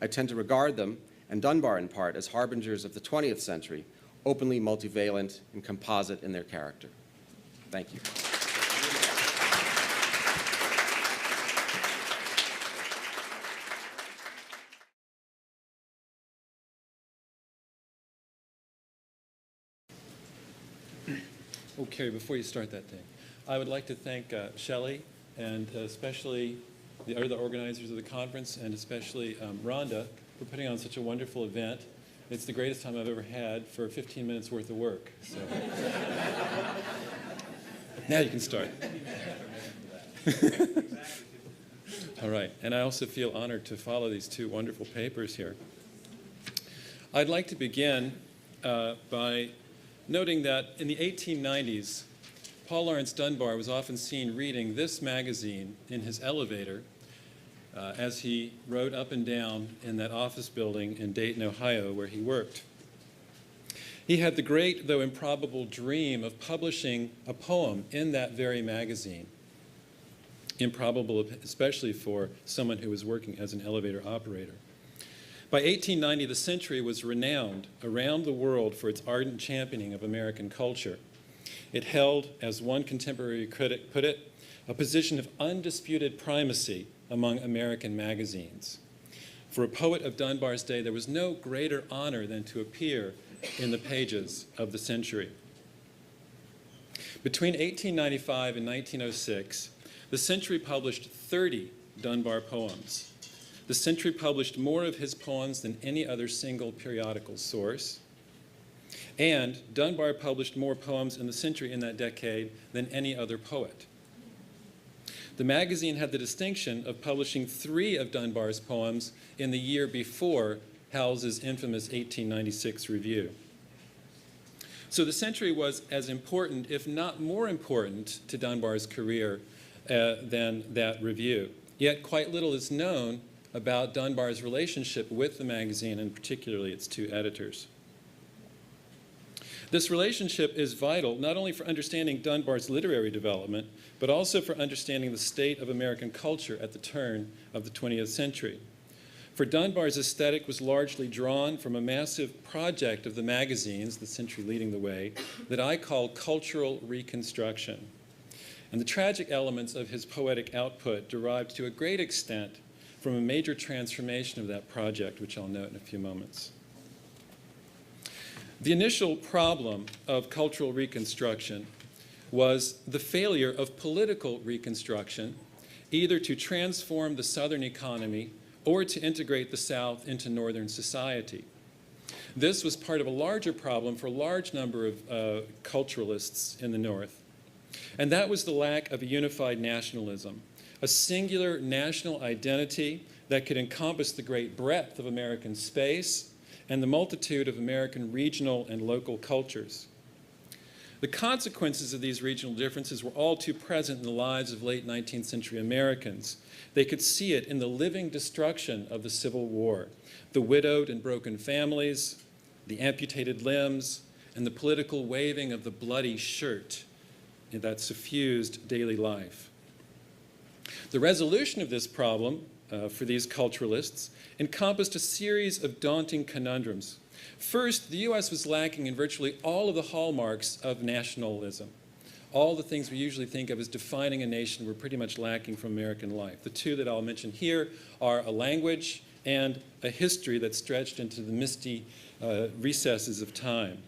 I tend to regard them, and Dunbar in part, as harbingers of the 20th century, openly multivalent and composite in their character. Thank you. Oh, Cary, before you start that thing, I would like to thank Shelley and especially the other organizers of the conference, and especially Rhonda for putting on such a wonderful event. It's the greatest time I've ever had for 15 minutes worth of work. So now you can start. All right, and I also feel honored to follow these two wonderful papers here. I'd like to begin by noting that in the 1890s, Paul Laurence Dunbar was often seen reading this magazine in his elevator as he rode up and down in that office building in Dayton, Ohio, where he worked. He had the great, though improbable, dream of publishing a poem in that very magazine. Improbable, especially for someone who was working as an elevator operator. By 1890, the Century was renowned around the world for its ardent championing of American culture. It held, as one contemporary critic put it, a position of undisputed primacy among American magazines. For a poet of Dunbar's day, there was no greater honor than to appear in the pages of the Century. Between 1895 and 1906, the Century published 30 Dunbar poems. The Century published more of his poems than any other single periodical source. And Dunbar published more poems in the Century in that decade than any other poet. The magazine had the distinction of publishing 3 of Dunbar's poems in the year before Howells's infamous 1896 review. So the Century was as important, if not more important, to Dunbar's career than that review. Yet quite little is known about Dunbar's relationship with the magazine, and particularly its 2 editors. This relationship is vital not only for understanding Dunbar's literary development, but also for understanding the state of American culture at the turn of the 20th century. For Dunbar's aesthetic was largely drawn from a massive project of the magazines, the Century leading the way, that I call cultural reconstruction. And the tragic elements of his poetic output derived to a great extent from a major transformation of that project, which I'll note in a few moments. The initial problem of cultural reconstruction was the failure of political reconstruction, either to transform the Southern economy or to integrate the South into Northern society. This was part of a larger problem for a large number of culturalists in the North, and that was the lack of a unified nationalism, a singular national identity that could encompass the great breadth of American space and the multitude of American regional and local cultures. The consequences of these regional differences were all too present in the lives of late 19th century Americans. They could see it in the living destruction of the Civil War, the widowed and broken families, the amputated limbs, and the political waving of the bloody shirt that suffused daily life. The resolution of this problem for these culturalists encompassed a series of daunting conundrums. First, the U.S. was lacking in virtually all of the hallmarks of nationalism. All the things we usually think of as defining a nation were pretty much lacking from American life. The 2 that I'll mention here are a language and a history that stretched into the misty recesses of time.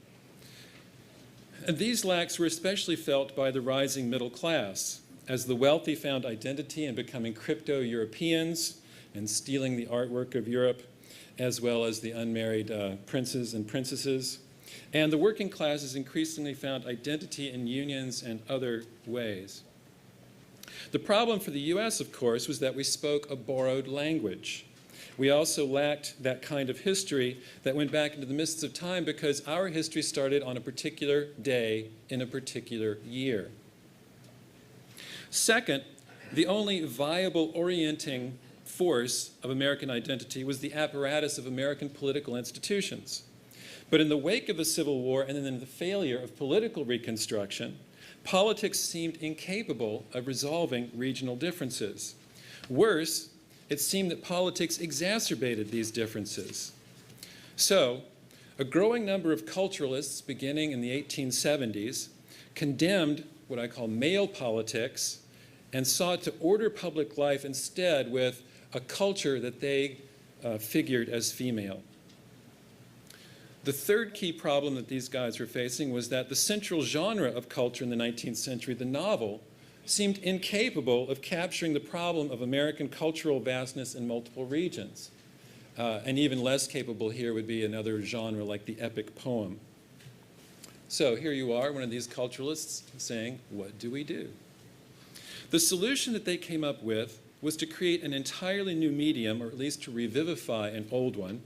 And these lacks were especially felt by the rising middle class, as the wealthy found identity in becoming crypto-Europeans and stealing the artwork of Europe, as well as the unmarried princes and princesses. And the working classes increasingly found identity in unions and other ways. The problem for the US, of course, was that we spoke a borrowed language. We also lacked that kind of history that went back into the mists of time because our history started on a particular day in a particular year. Second, the only viable orienting force of American identity was the apparatus of American political institutions. But in the wake of the Civil War and then in the failure of political reconstruction, politics seemed incapable of resolving regional differences. Worse, it seemed that politics exacerbated these differences. So, a growing number of culturalists beginning in the 1870s condemned what I call male politics and sought to order public life instead with a culture that they figured as female. The third key problem that these guys were facing was that the central genre of culture in the 19th century, the novel, seemed incapable of capturing the problem of American cultural vastness in multiple regions. And even less capable here would be another genre like the epic poem. So here you are, one of these culturalists saying, what do we do? The solution that they came up with was to create an entirely new medium, or at least to revivify an old one,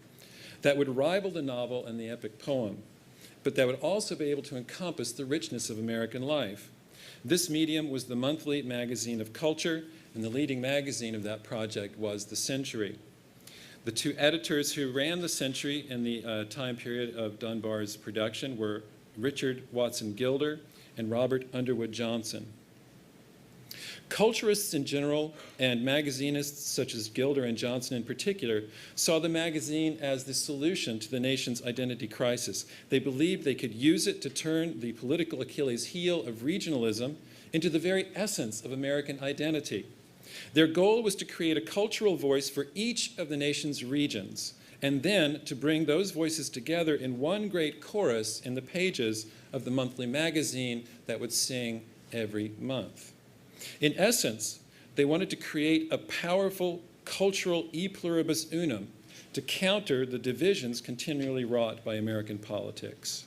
that would rival the novel and the epic poem, but that would also be able to encompass the richness of American life. This medium was the monthly magazine of culture, and the leading magazine of that project was The Century. The two editors who ran The Century in the time period of Dunbar's production were Richard Watson Gilder and Robert Underwood Johnson. Culturists in general, and magazinists such as Gilder and Johnson in particular, saw the magazine as the solution to the nation's identity crisis. They believed they could use it to turn the political Achilles heel of regionalism into the very essence of American identity. Their goal was to create a cultural voice for each of the nation's regions, and then to bring those voices together in one great chorus in the pages of the monthly magazine that would sing every month. In essence, they wanted to create a powerful cultural e pluribus unum to counter the divisions continually wrought by American politics.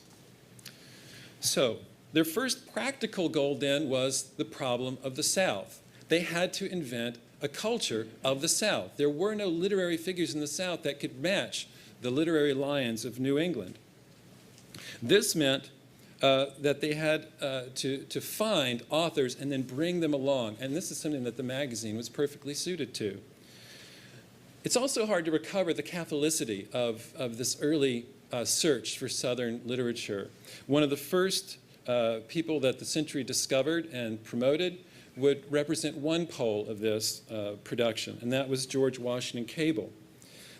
So, their first practical goal then was the problem of the South. They had to invent a culture of the South. There were no literary figures in the South that could match the literary lions of New England. This meant that they had to find authors and then bring them along. And this is something that the magazine was perfectly suited to. It's also hard to recover the Catholicity of this early search for Southern literature. One of the first people that the Century discovered and promoted would represent one pole of this production, and that was George Washington Cable.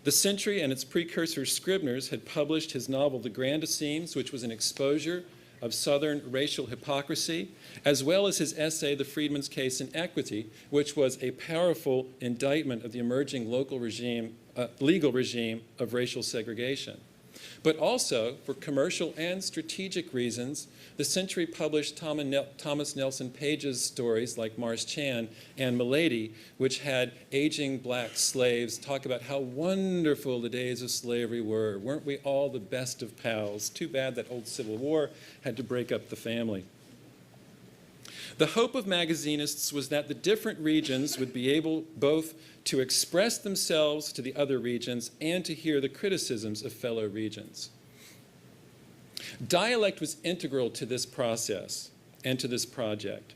The Century and its precursor Scribner's had published his novel The Grandissimes, which was an exposure of Southern racial hypocrisy, as well as his essay, The Freedman's Case in Equity, which was a powerful indictment of the emerging local regime, legal regime of racial segregation. But also, for commercial and strategic reasons, the Century published Thomas Nelson Page's stories like Mars Chan and Milady, which had aging black slaves talk about how wonderful the days of slavery were. Weren't we all the best of pals? Too bad that old Civil War had to break up the family. The hope of magazinists was that the different regions would be able both to express themselves to the other regions and to hear the criticisms of fellow regions. Dialect was integral to this process and to this project.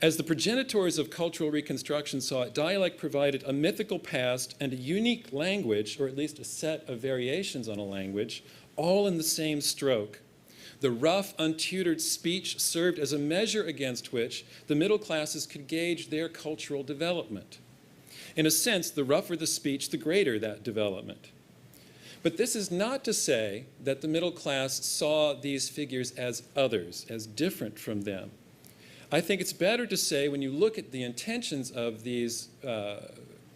As the progenitors of cultural reconstruction saw it, dialect provided a mythical past and a unique language, or at least a set of variations on a language, all in the same stroke. The rough, untutored speech served as a measure against which the middle classes could gauge their cultural development. In a sense, the rougher the speech, the greater that development. But this is not to say that the middle class saw these figures as others, as different from them. I think it's better to say, when you look at the intentions of these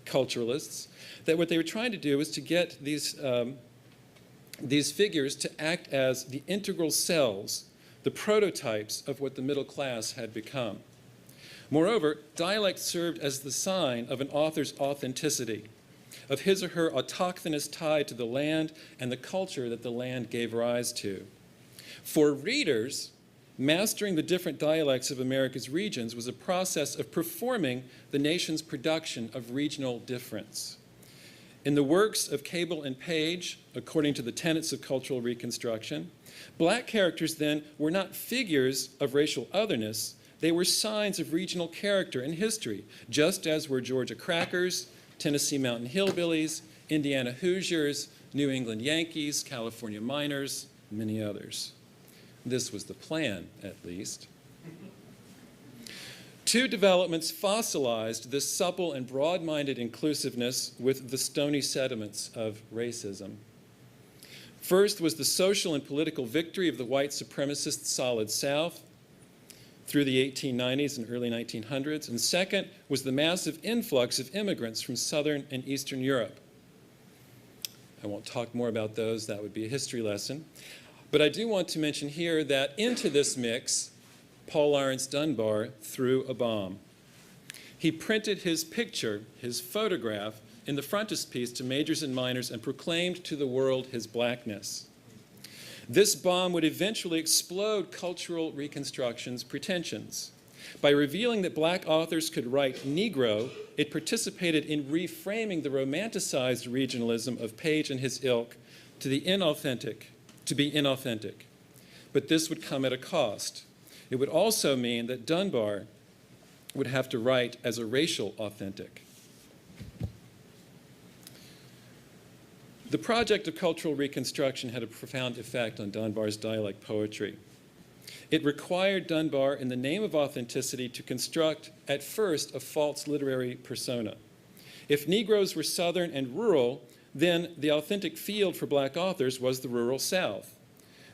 culturalists, that what they were trying to do was to get these these figures to act as the integral cells, the prototypes of what the middle class had become. Moreover, dialect served as the sign of an author's authenticity, of his or her autochthonous tie to the land and the culture that the land gave rise to. For readers, mastering the different dialects of America's regions was a process of performing the nation's production of regional difference. In the works of Cable and Page, according to the tenets of cultural reconstruction, black characters then were not figures of racial otherness, they were signs of regional character and history, just as were Georgia Crackers, Tennessee Mountain Hillbillies, Indiana Hoosiers, New England Yankees, California Miners, and many others. This was the plan, at least. Two developments fossilized this supple and broad-minded inclusiveness with the stony sediments of racism. First was the social and political victory of the white supremacist Solid South through the 1890s and early 1900s, and second was the massive influx of immigrants from Southern and Eastern Europe. I won't talk more about those, that would be a history lesson. But I do want to mention here that into this mix, Paul Laurence Dunbar threw a bomb. He printed his picture, his photograph, in the frontispiece to majors and minors and proclaimed to the world his blackness. This bomb would eventually explode cultural reconstruction's pretensions. By revealing that black authors could write Negro, it participated in reframing the romanticized regionalism of Page and his ilk to be inauthentic. But this would come at a cost. It would also mean that Dunbar would have to write as a racial authentic. The project of cultural reconstruction had a profound effect on Dunbar's dialect poetry. It required Dunbar, in the name of authenticity, to construct, at first, a false literary persona. If Negroes were Southern and rural, then the authentic field for black authors was the rural South.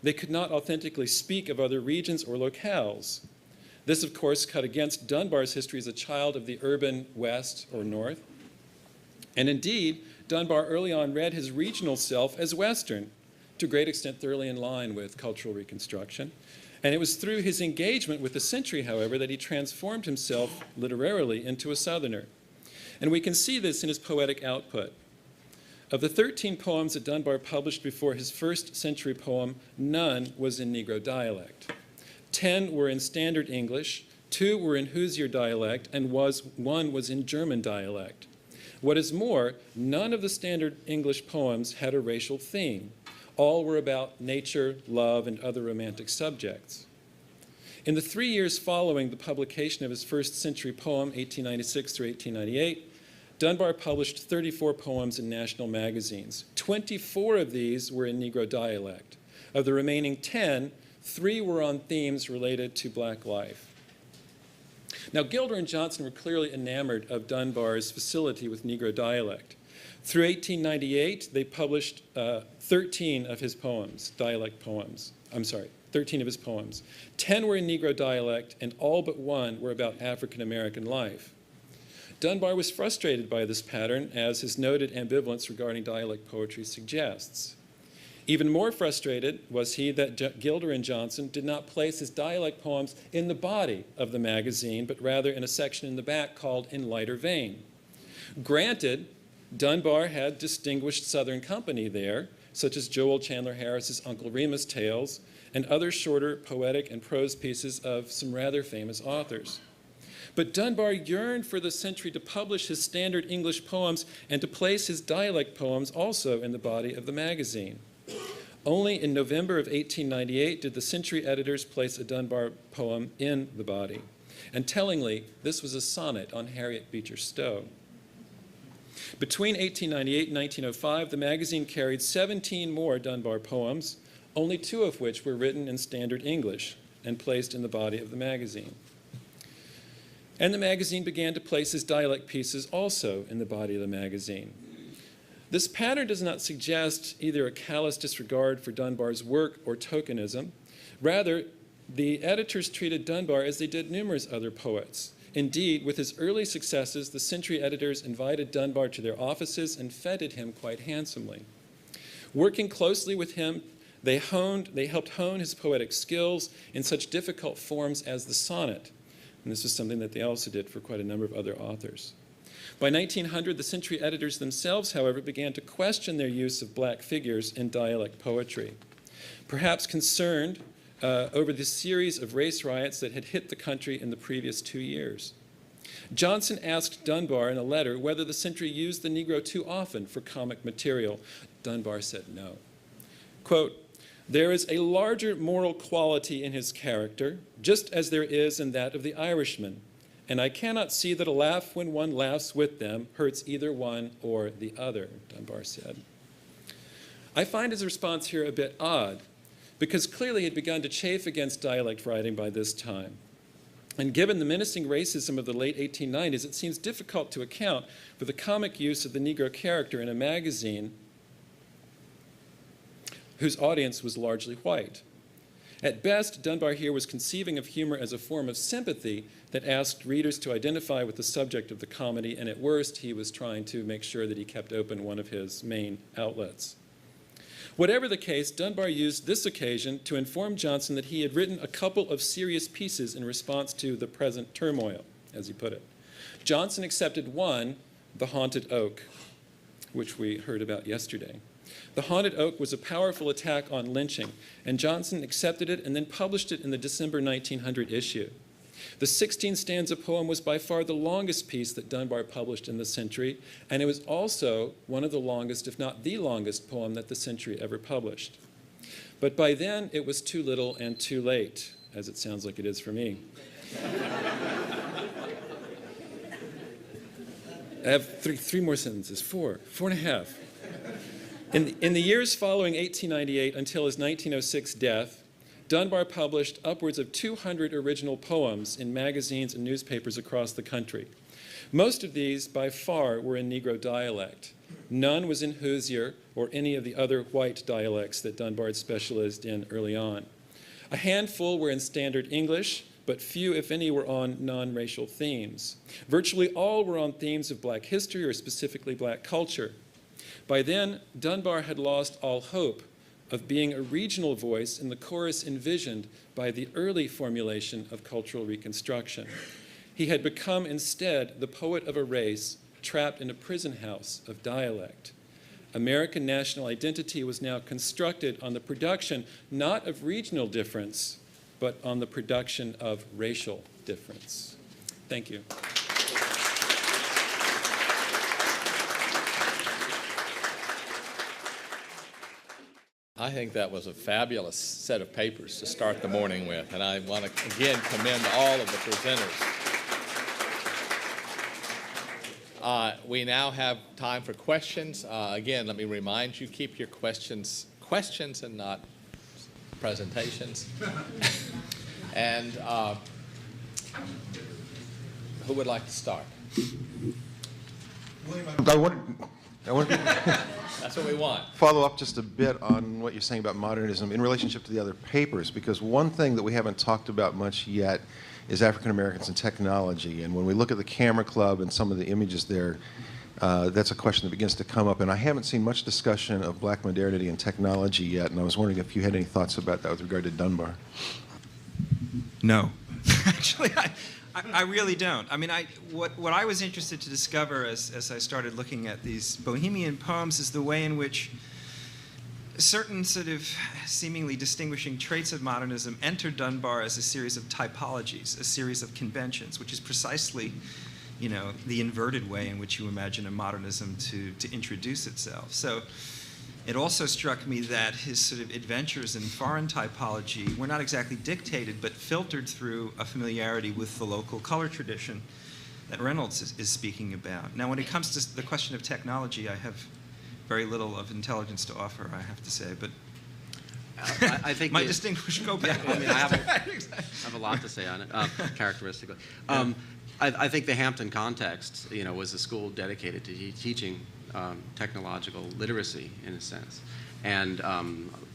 They could not authentically speak of other regions or locales. This, of course, cut against Dunbar's history as a child of the urban West or North. And indeed, Dunbar early on read his regional self as Western, to a great extent thoroughly in line with cultural reconstruction. And it was through his engagement with the century, however, that he transformed himself literarily into a Southerner. And we can see this in his poetic output. Of the 13 poems that Dunbar published before his first century poem, none was in Negro dialect. 10 were in Standard English, 2 were in Hoosier dialect, and one was in German dialect. What is more, none of the Standard English poems had a racial theme. All were about nature, love, and other romantic subjects. In the 3 years following the publication of his first century poem, 1896 through 1898, Dunbar published 34 poems in national magazines. 24 of these were in Negro dialect. Of the remaining 10, 3 were on themes related to black life. Now, Gilder and Johnson were clearly enamored of Dunbar's facility with Negro dialect. Through 1898, they published 13 of his poems, 13 of his poems. 10 were in Negro dialect, and all but one were about African American life. Dunbar was frustrated by this pattern, as his noted ambivalence regarding dialect poetry suggests. Even more frustrated was he that Gilder and Johnson did not place his dialect poems in the body of the magazine, but rather in a section in the back called In Lighter Vein. Granted, Dunbar had distinguished Southern company there, such as Joel Chandler Harris's Uncle Remus Tales, and other shorter poetic and prose pieces of some rather famous authors. But Dunbar yearned for the century to publish his standard English poems and to place his dialect poems also in the body of the magazine. Only in November of 1898 did the Century editors place a Dunbar poem in the body. And tellingly, this was a sonnet on Harriet Beecher Stowe. Between 1898 and 1905, the magazine carried 17 more Dunbar poems, only 2 of which were written in standard English and placed in the body of the magazine. And the magazine began to place his dialect pieces also in the body of the magazine. This pattern does not suggest either a callous disregard for Dunbar's work or tokenism. Rather, the editors treated Dunbar as they did numerous other poets. Indeed, with his early successes, the Century editors invited Dunbar to their offices and feted him quite handsomely. Working closely with him, they helped hone his poetic skills in such difficult forms as the sonnet. And this is something that they also did for quite a number of other authors. By 1900, the Century editors themselves, however, began to question their use of black figures in dialect poetry, perhaps concerned over the series of race riots that had hit the country in the previous 2 years. Johnson asked Dunbar in a letter whether the Century used the Negro too often for comic material. Dunbar said no. Quote, "There is a larger moral quality in his character, just as there is in that of the Irishman, and I cannot see that a laugh when one laughs with them hurts either one or the other," Dunbar said. I find his response here a bit odd, because clearly he had begun to chafe against dialect writing by this time. And given the menacing racism of the late 1890s, it seems difficult to account for the comic use of the Negro character in a magazine whose audience was largely white. At best, Dunbar here was conceiving of humor as a form of sympathy that asked readers to identify with the subject of the comedy, and at worst, he was trying to make sure that he kept open one of his main outlets. Whatever the case, Dunbar used this occasion to inform Johnson that he had written a couple of serious pieces in response to the present turmoil, as he put it. Johnson accepted one, The Haunted Oak, which we heard about yesterday. The Haunted Oak was a powerful attack on lynching, and Johnson accepted it and then published it in the December 1900 issue. The 16-stanza poem was by far the longest piece that Dunbar published in the Century, and it was also one of the longest, if not the longest, poem that the Century ever published. But by then, it was too little and too late, as it sounds like it is for me. I have three more sentences, four and a half. In the years following 1898 until his 1906 death, Dunbar published upwards of 200 original poems in magazines and newspapers across the country. Most of these, by far, were in Negro dialect. None was in Hoosier or any of the other white dialects that Dunbar had specialized in early on. A handful were in Standard English, but few, if any, were on non-racial themes. Virtually all were on themes of black history or specifically black culture. By then, Dunbar had lost all hope of being a regional voice in the chorus envisioned by the early formulation of cultural reconstruction. He had become instead the poet of a race trapped in a prison house of dialect. American national identity was now constructed on the production not of regional difference, but on the production of racial difference. Thank you. I think that was a fabulous set of papers to start the morning with, and I want to again commend all of the presenters. We now have time for questions. Again, let me remind you, keep your questions and not presentations. And who would like to start? William, I want to That's what we want. follow up just a bit on what you're saying about modernism in relationship to the other papers, because one thing that we haven't talked about much yet is African Americans and technology. And when we look at the Camera Club and some of the images there, that's a question that begins to come up. And I haven't seen much discussion of black modernity and technology yet, and I was wondering if you had any thoughts about that with regard to Dunbar. No. Actually, I really don't. I mean, what I was interested to discover as I started looking at these Bohemian poems is the way in which certain sort of seemingly distinguishing traits of modernism entered Dunbar as a series of typologies, a series of conventions, which is precisely, you know, the inverted way in which you imagine a modernism to introduce itself. So it also struck me that his sort of adventures in foreign typology were not exactly dictated, but filtered through a familiarity with the local color tradition that Reynolds is speaking about. Now, when it comes to the question of technology, I have very little of intelligence to offer, I have to say, but I think my distinguished co-panel. Yeah, I mean, I have a lot to say on it, characteristically. I think the Hampton context, you know, was a school dedicated to teaching technological literacy, in a sense. And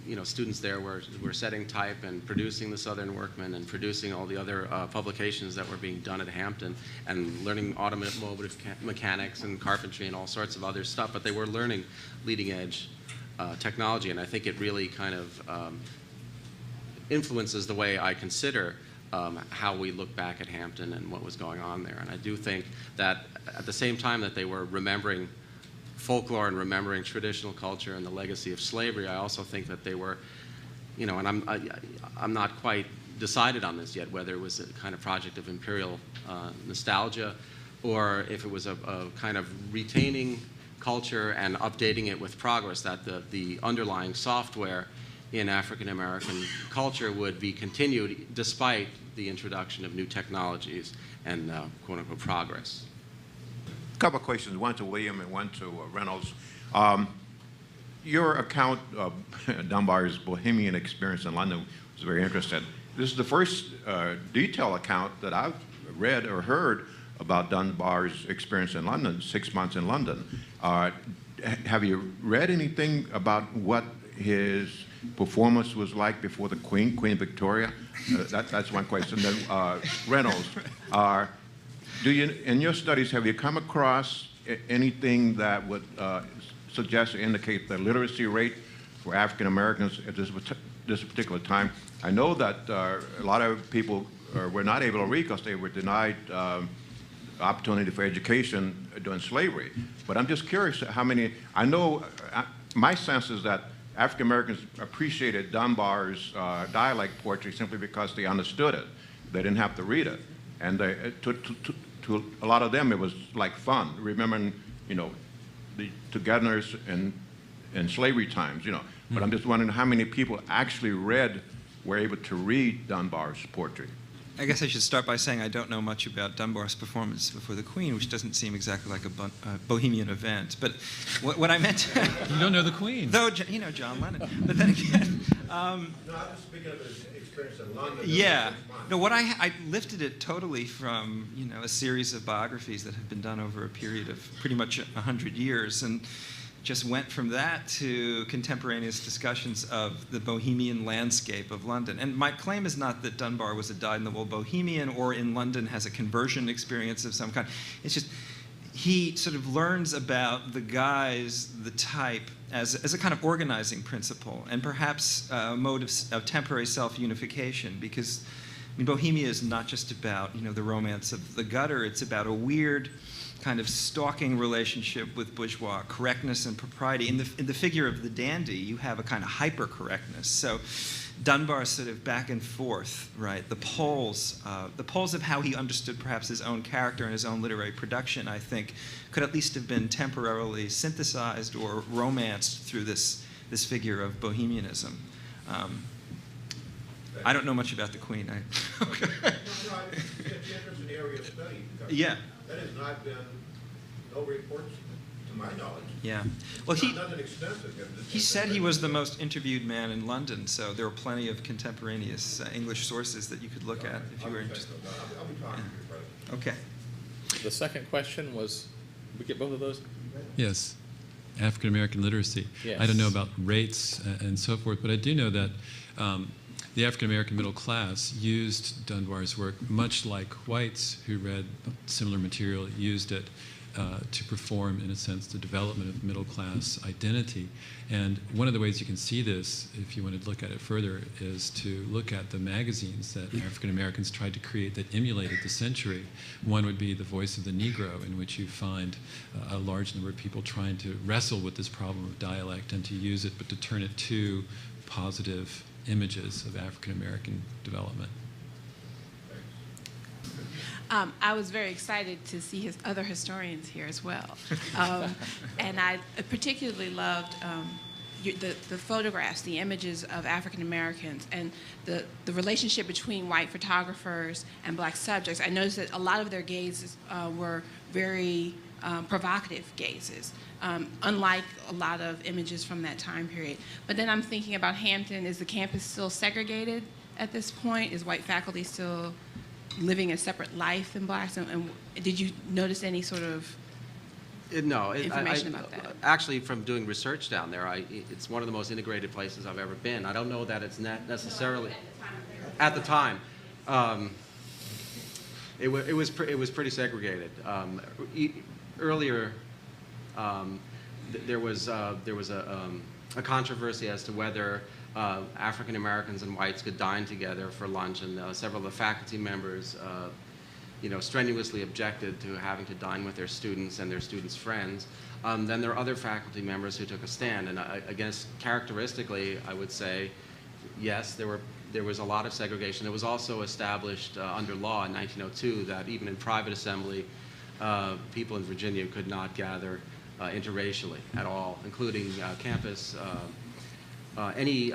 you know, students there were setting type and producing the Southern Workman and producing all the other publications that were being done at Hampton and learning automotive mechanics and carpentry and all sorts of other stuff, but they were learning leading edge technology, and I think it really kind of influences the way I consider how we look back at Hampton and what was going on there. And I do think that at the same time that they were remembering folklore and remembering traditional culture and the legacy of slavery, I also think that they were, you know, and I'm not quite decided on this yet, whether it was a kind of project of imperial nostalgia or if it was a kind of retaining culture and updating it with progress, that the underlying software in African American culture would be continued despite the introduction of new technologies and quote-unquote progress. A couple of questions, one to William and one to Reynolds. Your account of Dunbar's Bohemian experience in London was very interesting. This is the first detailed account that I've read or heard about Dunbar's experience in London, 6 months in London. Have you read anything about what his performance was like before the Queen Victoria? That's one question. Then Reynolds, in your studies, have you come across anything that would suggest or indicate the literacy rate for African Americans at this particular time? I know that a lot of people were not able to read because they were denied opportunity for education during slavery. But I'm just curious how many, I know, my sense is that African Americans appreciated Dunbar's dialect poetry simply because they understood it. They didn't have to read it. And to a lot of them, it was like fun, remembering, you know, the togetherness in slavery times, you know. But I'm just wondering how many people actually were able to read Dunbar's poetry. I guess I should start by saying I don't know much about Dunbar's performance before the Queen, which doesn't seem exactly like a Bohemian event. But what I meant... You don't know the Queen. Though, you know, John Lennon. But then again... No, I'm just speaking of his experience in London. Yeah. No, I lifted it totally from, you know, a series of biographies that have been done over a period of pretty much 100 years. And just went from that to contemporaneous discussions of the Bohemian landscape of London. And my claim is not that Dunbar was a dyed-in-the-wool Bohemian or in London has a conversion experience of some kind. It's just he sort of learns about the guise, the type, as a kind of organizing principle and perhaps a mode of temporary self-unification, because I mean, Bohemia is not just about, you know, the romance of the gutter. It's about a weird kind of stalking relationship with bourgeois correctness and propriety. In the figure of the dandy, you have a kind of hyper-correctness. So Dunbar's sort of back and forth, right? The poles of how he understood perhaps his own character and his own literary production, I think, could at least have been temporarily synthesized or romanced through this figure of Bohemianism. I don't know much about the Queen. Okay. It's an area of study. Yeah. That has not been, no reports to my knowledge. Yeah. Well, not extensive. He said he was the most interviewed man in London, so there are plenty of contemporaneous English sources that you could look at if you were interested. I'll be talking to you, brother. Okay. The second question was, did we get both of those? Yes. African American literacy. Yes. I don't know about rates and so forth, but I do know that the African American middle class used Dunbar's work much like whites who read similar material used it to perform, in a sense, the development of middle class identity. And one of the ways you can see this, if you want to look at it further, is to look at the magazines that African Americans tried to create that emulated the century. One would be The Voice of the Negro, in which you find a large number of people trying to wrestle with this problem of dialect and to use it, but to turn it to positive images of African American development. I was very excited to see his other historians here as well. And I particularly loved the photographs, the images of African Americans, and the relationship between white photographers and black subjects. I noticed that a lot of their gazes were very provocative gazes, unlike a lot of images from that time period. But then I'm thinking about Hampton. Is the campus still segregated at this point? Is white faculty still living a separate life than blacks? And did you notice any sort of information about that? Actually, from doing research down there, it's one of the most integrated places I've ever been. I don't know that it's not necessarily at the time. It was pretty segregated. Earlier, there was a a controversy as to whether African Americans and whites could dine together for lunch, and several of the faculty members strenuously objected to having to dine with their students and their students' friends. Then there are other faculty members who took a stand, and I guess characteristically, I would say, yes, there was a lot of segregation. It was also established under law in 1902 that even in private assembly, people in Virginia could not gather interracially at all, including campus, any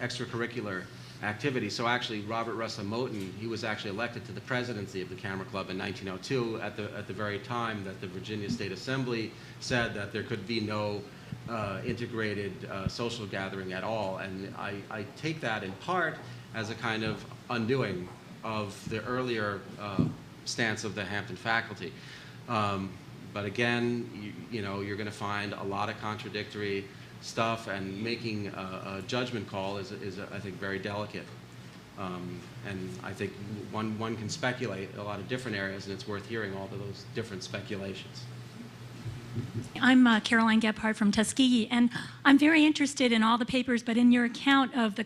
extracurricular activity. So actually, Robert Russell Moton, he was actually elected to the presidency of the Camera Club in 1902 at the very time that the Virginia State Assembly said that there could be no integrated social gathering at all. And I take that in part as a kind of undoing of the earlier stance of the Hampton faculty. But again, you're going to find a lot of contradictory stuff, and making a judgment call is I think, very delicate. And I think one can speculate a lot of different areas, and it's worth hearing all of those different speculations. I'm Caroline Gebhardt from Tuskegee, and I'm very interested in all the papers, but in your account of the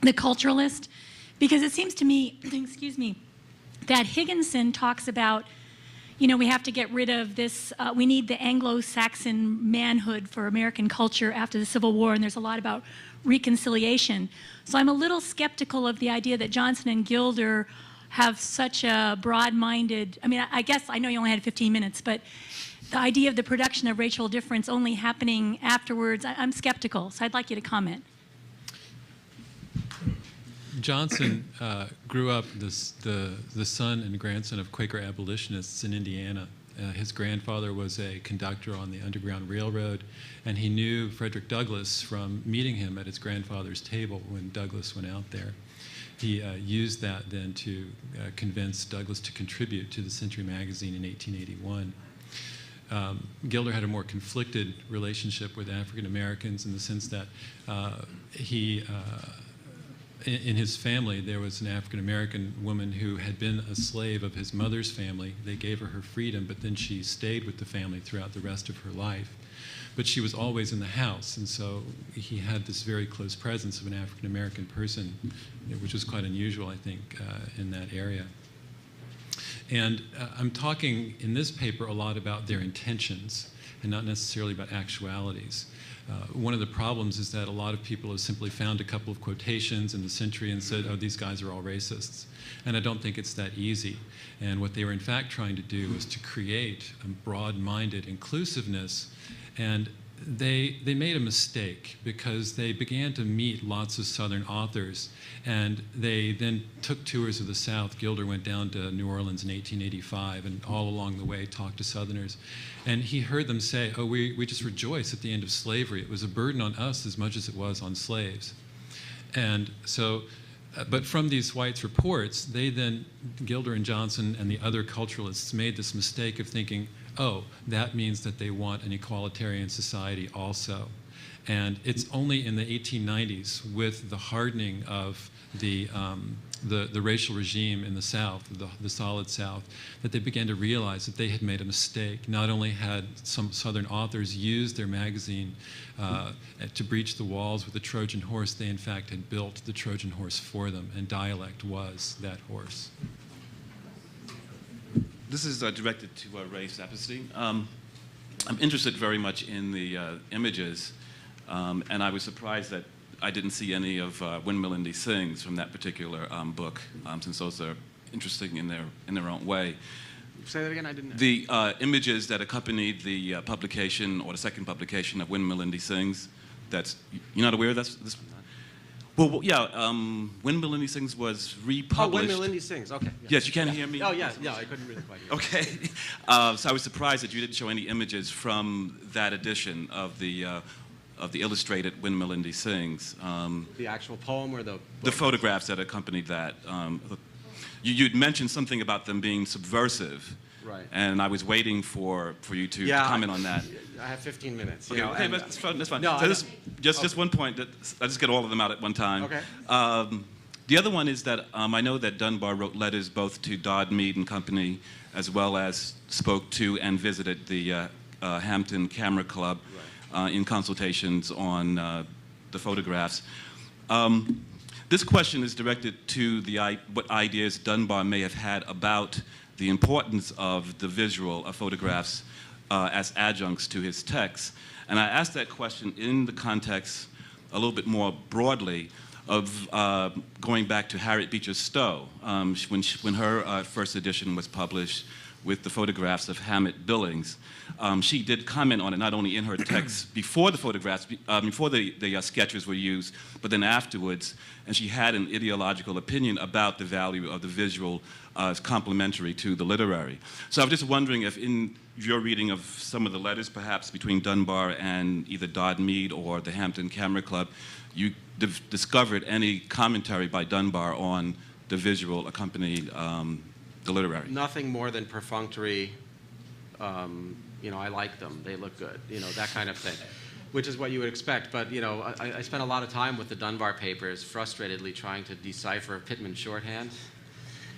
the culturalist, because it seems to me, excuse me, that Higginson talks about, we have to get rid of this, we need the Anglo-Saxon manhood for American culture after the Civil War, and there's a lot about reconciliation. So I'm a little skeptical of the idea that Johnson and Gilder have such a broad-minded, I guess, I know you only had 15 minutes, but the idea of the production of racial difference only happening afterwards, I'm skeptical, so I'd like you to comment. Johnson grew up the son and grandson of Quaker abolitionists in Indiana. His grandfather was a conductor on the Underground Railroad, and he knew Frederick Douglass from meeting him at his grandfather's table when Douglass went out there. He used that then to convince Douglass to contribute to the Century magazine in 1881. Gilder had a more conflicted relationship with African Americans in the sense that in his family, there was an African-American woman who had been a slave of his mother's family. They gave her freedom, but then she stayed with the family throughout the rest of her life. But she was always in the house, and so he had this very close presence of an African-American person, which was quite unusual, I think, in that area. And I'm talking in this paper a lot about their intentions and not necessarily about actualities. One of the problems is that a lot of people have simply found a couple of quotations in the Century and said, oh, these guys are all racists. And I don't think it's that easy. And what they were in fact trying to do was to create a broad-minded inclusiveness. And they made a mistake because they began to meet lots of Southern authors, and they then took tours of the South. Gilder went down to New Orleans in 1885 and all along the way talked to Southerners. And he heard them say, oh, we just rejoice at the end of slavery. It was a burden on us as much as it was on slaves. And so, but from these whites' reports, they then, Gilder and Johnson and the other culturalists, made this mistake of thinking, oh, that means that they want an equalitarian society also. And it's only in the 1890s, with the hardening of the racial regime in the South, the solid South, that they began to realize that they had made a mistake. Not only had some Southern authors used their magazine to breach the walls with the Trojan horse, they in fact had built the Trojan horse for them, and dialect was that horse. This is directed to Ray Sapirstein. I'm interested very much in the images, and I was surprised that I didn't see any of When Melindy Sings from that particular book, since those are interesting in their own way. Say that again, I didn't know. The images that accompanied the publication, or the second publication of When Melindy Sings, you're not aware of this? Well, yeah, When Melindy Sings was republished. Oh, When Melindy Sings, okay. Yeah. Yes, you can't hear me? Oh, yeah, I couldn't really quite hear. Okay. So I was surprised that you didn't show any images from that edition of the illustrated When Melindy Sings. The actual poem or the... The photographs that accompanied that. You'd mentioned something about them being subversive. Right. And I was waiting for you to comment on that. I have 15 minutes. Okay, okay, that's fine. That's fine. No, so just one point. I just get all of them out at one time. Okay. The other one is that I know that Dunbar wrote letters both to Dodd, Mead and Company, as well as spoke to and visited the Hampton Camera Club. in consultations on the photographs. This question is directed to what ideas Dunbar may have had about the importance of the visual of photographs as adjuncts to his text. And I asked that question in the context a little bit more broadly of going back to Harriet Beecher Stowe, when her first edition was published with the photographs of Hammett Billings. She did comment on it not only in her text before the photographs, before the sketches were used, but then afterwards, and she had an ideological opinion about the value of the visual as complementary to the literary. So I was just wondering if in your reading of some of the letters perhaps between Dunbar and either Dodd Mead or the Hampton Camera Club, you discovered any commentary by Dunbar on the visual accompanied the literary. Nothing more than perfunctory, you know, I like them, they look good, you know, that kind of thing, which is what you would expect. But, you know, I spent a lot of time with the Dunbar papers frustratedly trying to decipher Pitman shorthand,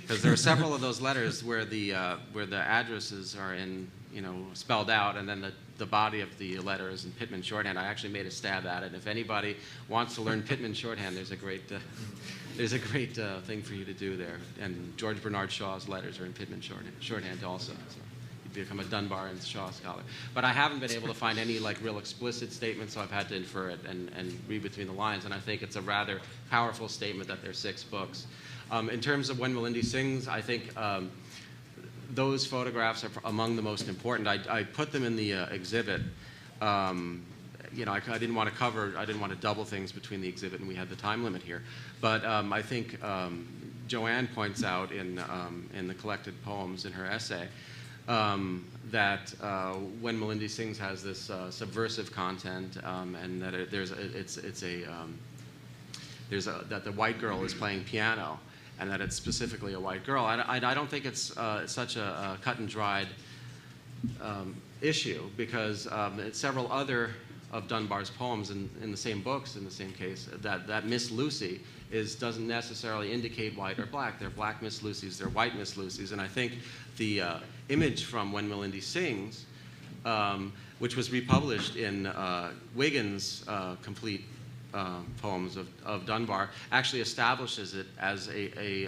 because there are several of those letters where the addresses are in, you know, spelled out, and then the body of the letter is in Pitman shorthand. I actually made a stab at it, and if anybody wants to learn Pitman shorthand, there's a great thing for you to do there. And George Bernard Shaw's letters are in Pitman shorthand also. So you become a Dunbar and Shaw scholar. But I haven't been able to find any like real explicit statement, so I've had to infer it and read between the lines. And I think it's a rather powerful statement that there are 6 books. In terms of When Melindy Sings, I think those photographs are among the most important. I put them in the exhibit. You know, I didn't want to double things between the exhibit and we had the time limit here. But I think Joanne points out in the collected poems in her essay that When Melindy Sings has this subversive content, and that that the white girl is playing piano, and that it's specifically a white girl. I don't think it's such a cut and dried issue, because several other of Dunbar's poems in the same books, in the same case, that Miss Lucy doesn't necessarily indicate white or black. They're black Miss Lucys, they're white Miss Lucys, and I think the image from When Melindy Sings, which was republished in Wiggins' complete poems of Dunbar, actually establishes it as a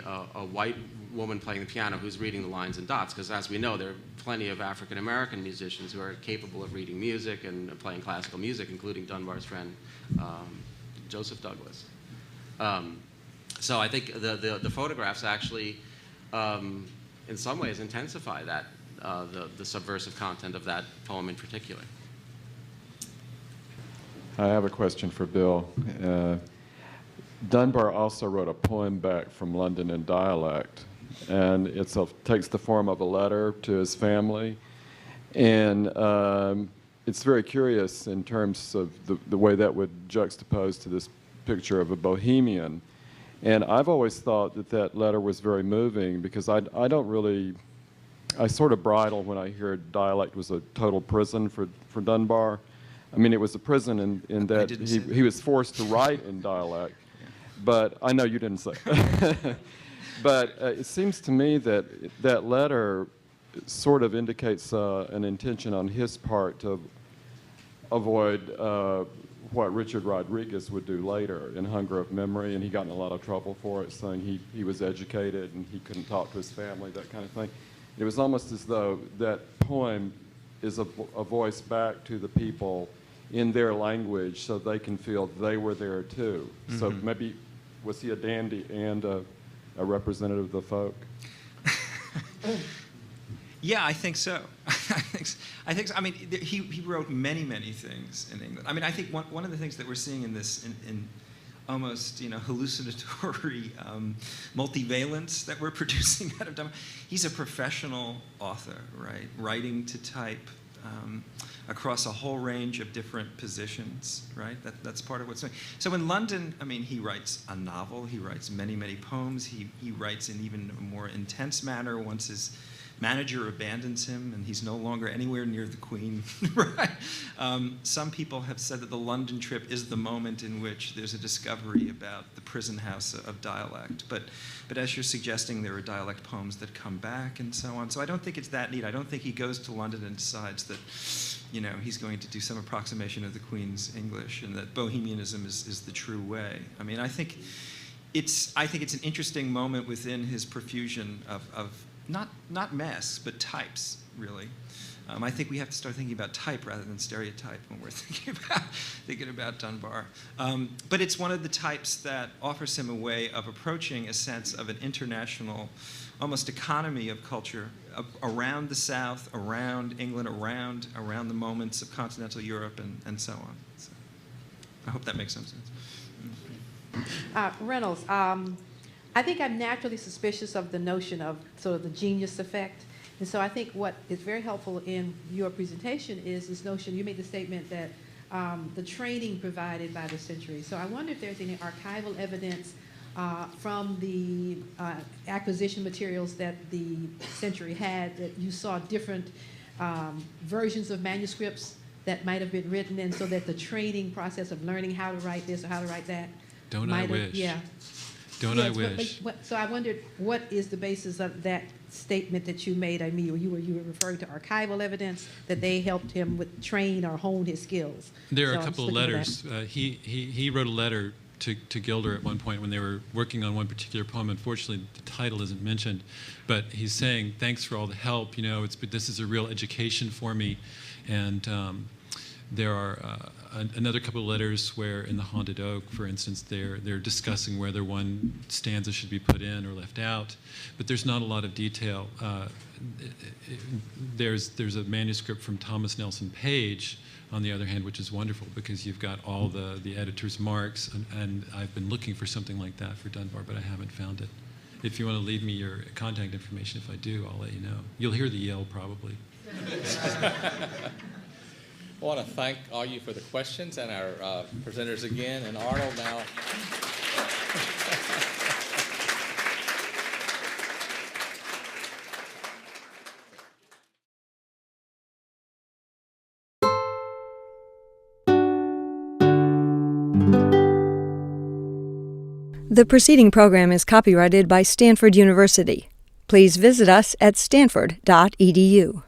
white woman playing the piano who's reading the lines and dots, because as we know, there are plenty of African American musicians who are capable of reading music and playing classical music, including Dunbar's friend Joseph Douglas. So I think the photographs actually, in some ways, intensify that the subversive content of that poem in particular. I have a question for Bill. Dunbar also wrote a poem back from London in dialect, and it takes the form of a letter to his family, and it's very curious in terms of the way that would juxtapose to this picture of a Bohemian. And I've always thought that letter was very moving, because I sort of bridle when I hear dialect was a total prison for Dunbar. I mean, it was a prison in that he was forced to write in dialect, but I know you didn't say. But it seems to me that that letter sort of indicates an intention on his part to avoid what Richard Rodriguez would do later in Hunger of Memory, and he got in a lot of trouble for it, saying he was educated and he couldn't talk to his family, that kind of thing. It was almost as though that poem is a voice back to the people in their language, so they can feel they were there too. Mm-hmm. So maybe, was he a dandy and a representative of the folk? Yeah, I think so. I think so. I mean, he wrote many things in England. I mean, I think one of the things that we're seeing in this, in almost, you know, hallucinatory multivalence that we're producing out of Dunbar. He's a professional author, right? Writing to type across a whole range of different positions, right? That's part of what's going on. So in London, I mean, he writes a novel. He writes many poems. He writes in even a more intense manner once his manager abandons him and he's no longer anywhere near the Queen, right? Some people have said that the London trip is the moment in which there's a discovery about the prison house of dialect. But as you're suggesting, there are dialect poems that come back and so on. So I don't think it's that neat. I don't think he goes to London and decides that he's going to do some approximation of the Queen's English, and that Bohemianism is the true way. I mean, I think it's an interesting moment within his profusion of not masks, but types, really. I think we have to start thinking about type rather than stereotype when we're thinking about Dunbar. But it's one of the types that offers him a way of approaching a sense of an international, almost economy of culture around the South, around England, around the moments of continental Europe, and so on. So I hope that makes some sense. Reynolds, I think I'm naturally suspicious of the notion of sort of the genius effect. And so I think what is very helpful in your presentation is this notion, you made the statement that the training provided by the century. So I wonder if there's any archival evidence from the acquisition materials that the century had, that you saw different versions of manuscripts that might have been written, and so that the training process of learning how to write this or how to write that. Don't I wish? Yeah. Don't I wish? So I wondered, what is the basis of that statement that you made? I mean, you were referring to archival evidence that they helped him with train or hone his skills. There are So a couple of letters. He wrote a letter to Gilder at one point when they were working on one particular poem. Unfortunately, the title isn't mentioned, but he's saying, thanks for all the help. This is a real education for me. And there are another couple of letters where, in the Haunted Oak, for instance, they're discussing whether one stanza should be put in or left out, but there's not a lot of detail. There's a manuscript from Thomas Nelson Page, on the other hand, which is wonderful because you've got all the editor's marks, and I've been looking for something like that for Dunbar, but I haven't found it. If you want to leave me your contact information, if I do, I'll let you know. You'll hear the yell probably. I want to thank all you for the questions and our presenters again. And Arnold now. The preceding program is copyrighted by Stanford University. Please visit us at stanford.edu.